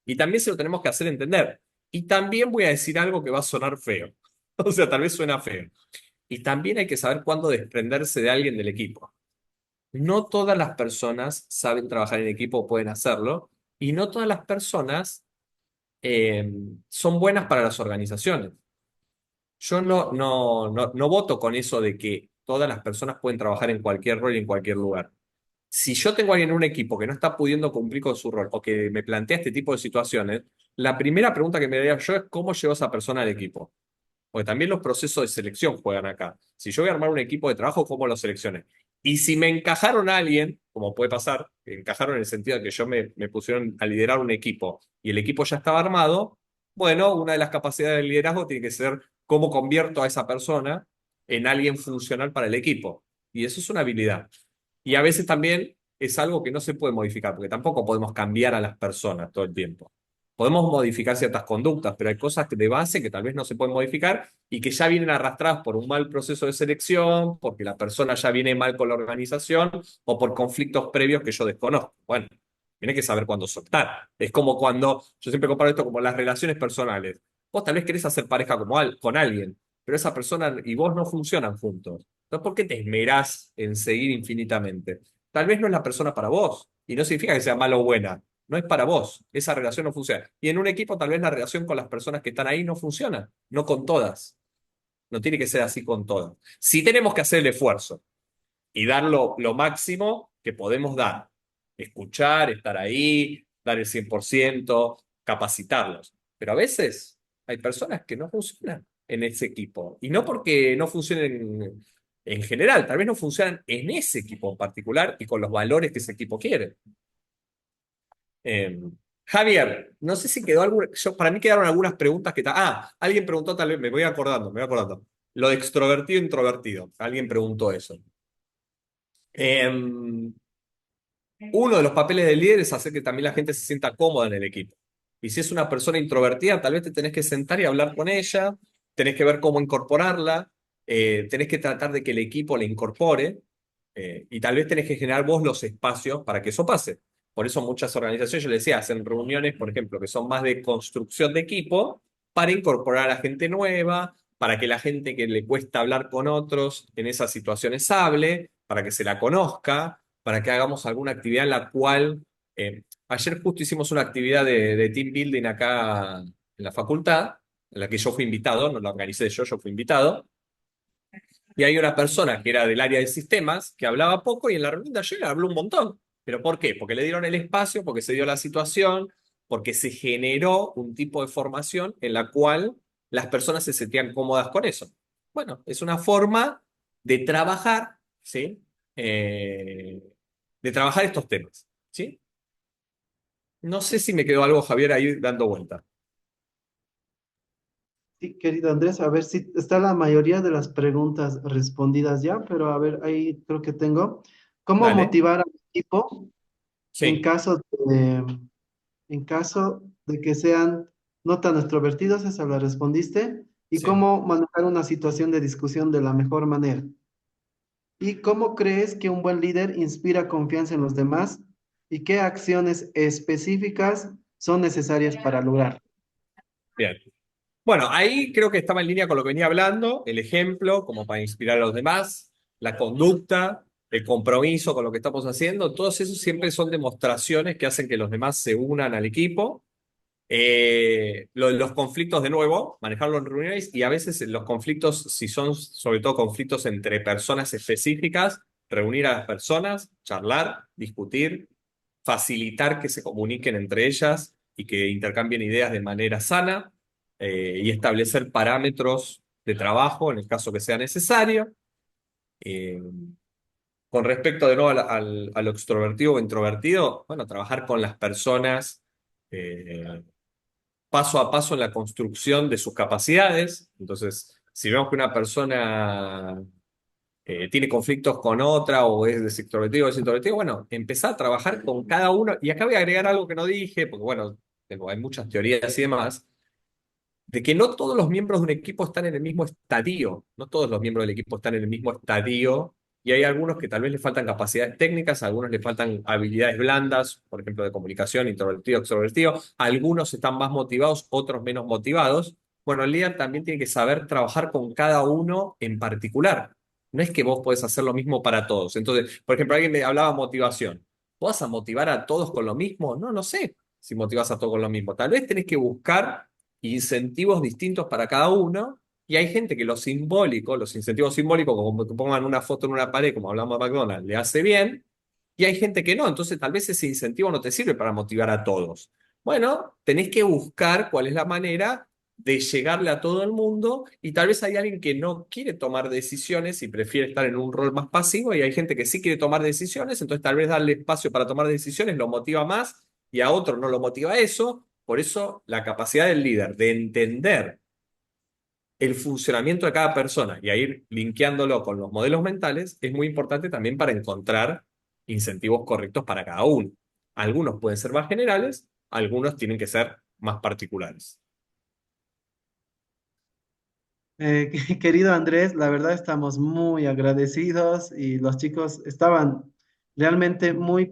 Y también se lo tenemos que hacer entender. Y también voy a decir algo que va a sonar feo. O sea, tal vez suena feo. Y también hay que saber cuándo desprenderse de alguien del equipo. No todas las personas saben trabajar en equipo o pueden hacerlo, y no todas las personas eh, son buenas para las organizaciones. Yo no voto con eso de que todas las personas pueden trabajar en cualquier rol y en cualquier lugar. Si yo tengo a alguien en un equipo que no está pudiendo cumplir con su rol o que me plantea este tipo de situaciones, la primera pregunta que me haría yo es cómo llevo a esa persona al equipo. Porque también los procesos de selección juegan acá. Si yo voy a armar un equipo de trabajo, ¿cómo lo seleccioné? Y si me encajaron a alguien, como puede pasar, que encajaron en el sentido de que me pusieron a liderar un equipo y el equipo ya estaba armado, bueno, una de las capacidades del liderazgo tiene que ser cómo convierto a esa persona en alguien funcional para el equipo. Y eso es una habilidad. Y a veces también es algo que no se puede modificar, porque tampoco podemos cambiar a las personas todo el tiempo. Podemos modificar ciertas conductas, pero hay cosas de base que tal vez no se pueden modificar y que ya vienen arrastradas por un mal proceso de selección, porque la persona ya viene mal con la organización o por conflictos previos que yo desconozco. Bueno, tiene que saber cuándo soltar. Es como cuando, yo siempre comparo esto como las relaciones personales. Vos tal vez querés hacer pareja con alguien, pero esa persona y vos no funcionan juntos. Entonces, ¿por qué te esmerás en seguir infinitamente? Tal vez no es la persona para vos, y no significa que sea mala o buena. No es para vos, esa relación no funciona. Y en un equipo tal vez la relación con las personas que están ahí no funciona, no con todas. No tiene que ser así con todas. Sí tenemos que hacer el esfuerzo y dar lo máximo que podemos dar. Escuchar, estar ahí, dar el 100%, capacitarlos. Pero a veces hay personas que no funcionan en ese equipo. Y no porque no funcionen en general, tal vez no funcionan en ese equipo en particular y con los valores que ese equipo quiere. Eh, Javier, no sé si quedó alguna. Para mí quedaron algunas preguntas que. Alguien preguntó, tal vez, me voy acordando. Lo de extrovertido e introvertido. Alguien preguntó eso. Eh, Uno de los papeles del líder es hacer que también la gente se sienta cómoda en el equipo. Y si es una persona introvertida, tal vez te tenés que sentar y hablar con ella, tenés que ver cómo incorporarla, tenés que tratar de que el equipo la incorpore, y tal vez tenés que generar vos los espacios para que eso pase. Por eso muchas organizaciones, yo les decía, hacen reuniones, por ejemplo, que son más de construcción de equipo, para incorporar a la gente nueva, para que la gente que le cuesta hablar con otros en esas situaciones hable, para que se la conozca, para que hagamos alguna actividad en la cual, ayer justo hicimos una actividad de team building acá en la facultad, en la que yo fui invitado, no la organicé yo fui invitado, y hay una persona que era del área de sistemas que hablaba poco y en la reunión de ayer habló un montón. ¿Pero por qué? Porque le dieron el espacio, porque se dio la situación, porque se generó un tipo de formación en la cual las personas se sentían cómodas con eso. Bueno, es una forma de trabajar, ¿sí? Eh, de trabajar estos temas, ¿sí? No sé si me quedó algo, Javier, ahí dando vuelta. Sí, querido Andrés, a ver si está la mayoría de las preguntas respondidas ya, pero a ver, ahí creo que tengo. ¿Cómo Dale. motivar al equipo en Sí, caso en caso de que sean no tan extrovertidos? Esa la respondiste. ¿Y sí. cómo manejar una situación de discusión de la mejor manera? ¿Y cómo crees que un buen líder inspira confianza en los demás? ¿Y qué acciones específicas son necesarias para lograr? Bien. Bueno, ahí creo que estaba en línea con lo que venía hablando, el ejemplo, como para inspirar a los demás, la conducta. el compromiso con lo que estamos haciendo, todos esos siempre son demostraciones que hacen que los demás se unan al equipo. Los conflictos, de nuevo, manejarlos en reuniones y a veces los conflictos, si son sobre todo conflictos entre personas específicas, reunir a las personas, charlar, discutir, facilitar que se comuniquen entre ellas y que intercambien ideas de manera sana, y establecer parámetros de trabajo en el caso que sea necesario. Eh, con respecto de nuevo a lo extrovertido o introvertido, bueno, trabajar con las personas paso a paso en la construcción de sus capacidades. Entonces, si vemos que una persona tiene conflictos con otra o es extrovertido o es introvertido, bueno, empezar a trabajar con cada uno. Y acá voy a agregar algo que no dije, porque bueno, hay muchas teorías y demás, de que no todos los miembros de un equipo están en el mismo estadio, no todos los miembros del equipo están en el mismo estadio, y hay algunos que tal vez les faltan capacidades técnicas, a algunos les faltan habilidades blandas, por ejemplo, de comunicación, introvertido, extrovertido, algunos están más motivados, otros menos motivados. Bueno, el líder también tiene que saber trabajar con cada uno en particular. No es que vos podés hacer lo mismo para todos. Entonces, por ejemplo, alguien me hablaba de motivación. ¿Vas a motivar a todos con lo mismo? No, no sé si motivas a todos con lo mismo. Tal vez tenés que buscar incentivos distintos para cada uno, y hay gente que lo simbólico, los incentivos simbólicos, como que pongan una foto en una pared, como hablamos de McDonald's, le hace bien, y hay gente que no, entonces tal vez ese incentivo no te sirve para motivar a todos. Bueno, tenés que buscar cuál es la manera de llegarle a todo el mundo, y tal vez hay alguien que no quiere tomar decisiones y prefiere estar en un rol más pasivo, y hay gente que sí quiere tomar decisiones, entonces tal vez darle espacio para tomar decisiones lo motiva más y a otro no lo motiva eso. Por eso la capacidad del líder de entender el funcionamiento de cada persona y a ir linkeándolo con los modelos mentales es muy importante también para encontrar incentivos correctos para cada uno. Algunos pueden ser más generales, algunos tienen que ser más particulares. Querido Andrés, la verdad estamos muy agradecidos y los chicos estaban realmente muy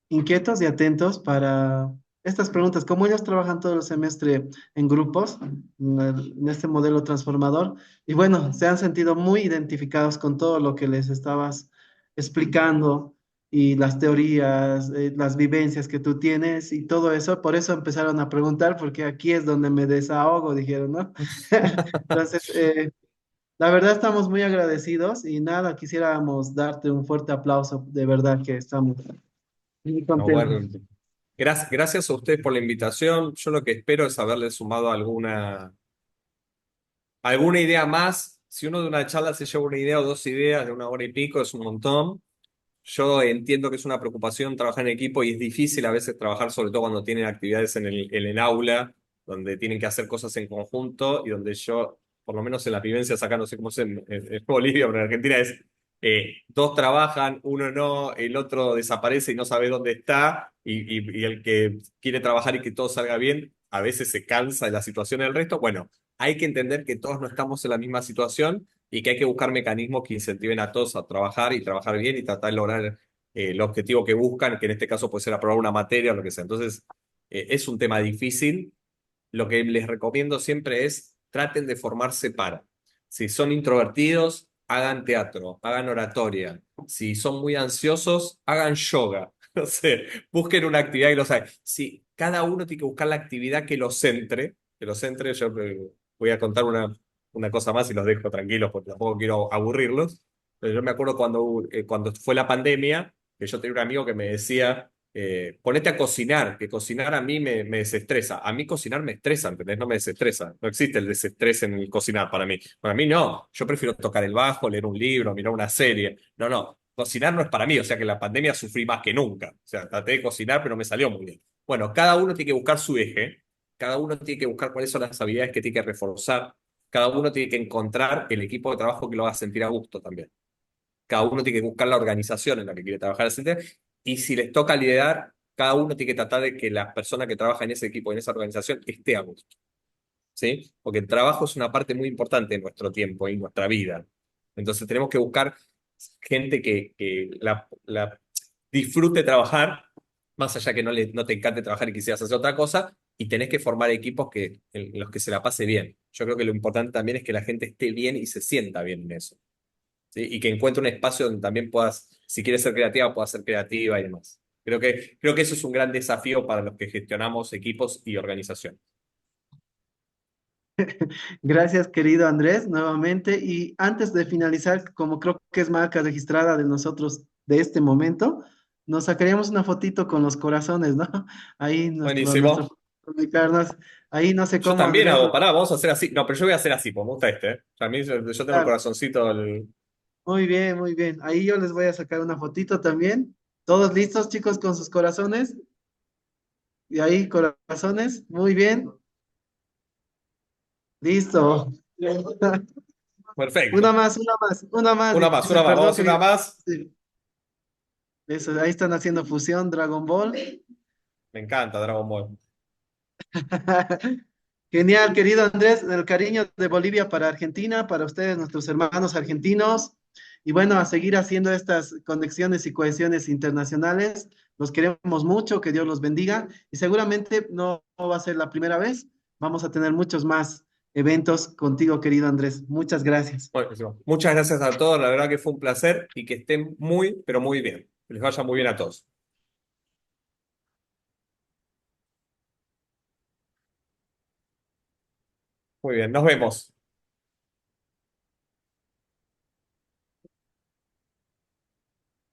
inquietos y atentos para estas preguntas. Como ellos trabajan todo el semestre en grupos, en este modelo transformador, y bueno, se han sentido muy identificados con todo lo que les estabas explicando y las teorías, las vivencias que tú tienes y todo eso. Por eso empezaron a preguntar, porque aquí es donde me desahogo, dijeron, ¿no? Entonces, la verdad estamos muy agradecidos y nada, quisiéramos darte un fuerte aplauso, de verdad que estamos muy No, contentos. bueno, gracias a ustedes por la invitación. Yo lo que espero es haberles sumado alguna idea más. Si uno de una charla se lleva una idea o dos ideas de una hora y pico, es un montón. Yo entiendo que es una preocupación trabajar en equipo y es difícil a veces trabajar, sobre todo cuando tienen actividades en el aula, donde tienen que hacer cosas en conjunto y donde yo, por lo menos en las vivencias acá, no sé cómo es en Bolivia, pero en Argentina es, dos trabajan, uno no, el otro desaparece y no sabe dónde está, y el que quiere trabajar y que todo salga bien, a veces se cansa de la situación del resto. Bueno, hay que entender que todos no estamos en la misma situación y que hay que buscar mecanismos que incentiven a todos a trabajar y trabajar bien y tratar de lograr el objetivo que buscan, que en este caso puede ser aprobar una materia o lo que sea. Entonces, es un tema difícil. Lo que les recomiendo siempre es traten de formarse para. Si son introvertidos, hagan teatro, hagan oratoria. Si son muy ansiosos, hagan yoga. No sé, busquen una actividad que los haga. Si cada uno tiene que buscar la actividad que los centre, yo voy a contar una cosa más y los dejo tranquilos porque tampoco quiero aburrirlos. Pero yo me acuerdo cuando fue la pandemia, que yo tenía un amigo que me decía, ponete a cocinar, que cocinar a mí me desestresa. A mí cocinar me estresa, ¿entendés? No me desestresa. No existe el desestrés en el cocinar para mí. Para mí no. Yo prefiero tocar el bajo, leer un libro, mirar una serie. No, no. Cocinar no es para mí. O sea que en la pandemia sufrí más que nunca. O sea, traté de cocinar, pero me salió muy bien. Bueno, cada uno tiene que buscar su eje. Cada uno tiene que buscar cuáles son las habilidades que tiene que reforzar. Cada uno tiene que encontrar el equipo de trabajo que lo haga sentir a gusto también. Cada uno tiene que buscar la organización en la que quiere trabajar. Etcétera. Y si les toca liderar, cada uno tiene que tratar de que la persona que trabaja en ese equipo, en esa organización, esté a gusto. ¿Sí? Porque el trabajo es una parte muy importante de nuestro tiempo y nuestra vida. Entonces tenemos que buscar gente que la disfrute trabajar, más allá que no te encante trabajar y quisieras hacer otra cosa, y tenés que formar equipos en los que se la pase bien. Yo creo que lo importante también es que la gente esté bien y se sienta bien en eso. ¿sí? Y que encuentre un espacio donde también puedas, si quieres ser creativa, puedas ser creativa y demás. Creo que eso es un gran desafío para los que gestionamos equipos y organización. Gracias, querido Andrés, nuevamente. Y antes de finalizar, como creo que es marca registrada de nosotros de este momento, nos sacaríamos una fotito con los corazones, ¿no? Ahí nuestro Buenísimo. ubicarnos. Ahí no sé Yo cómo, también Andrés. hago, pará, vamos a hacer así. No, pero yo voy a hacer así, pues me gusta este, ¿eh? A mí yo tengo el Claro, corazoncito. muy bien, muy bien. Ahí yo les voy a sacar una fotito también. ¿Todos listos, chicos, con sus corazones? Y ahí, corazones. Muy bien. Listo. Perfecto. Una más, una más, una más. Una Dice, más, vamos a perdón, hacer una querido. más. Sí, eso, ahí están haciendo fusión, Dragon Ball. Me encanta Dragon Ball. Genial, querido Andrés, el cariño de Bolivia para Argentina, para ustedes, nuestros hermanos argentinos. Y bueno, a seguir haciendo estas conexiones y cohesiones internacionales. Los queremos mucho, que Dios los bendiga. Y seguramente no va a ser la primera vez. Vamos a tener muchos más eventos contigo, querido Andrés. Muchas gracias. Buenísimo. Muchas gracias a todos, la verdad que fue un placer y que estén muy, pero muy bien. Que les vaya muy bien a todos. Muy bien, nos vemos.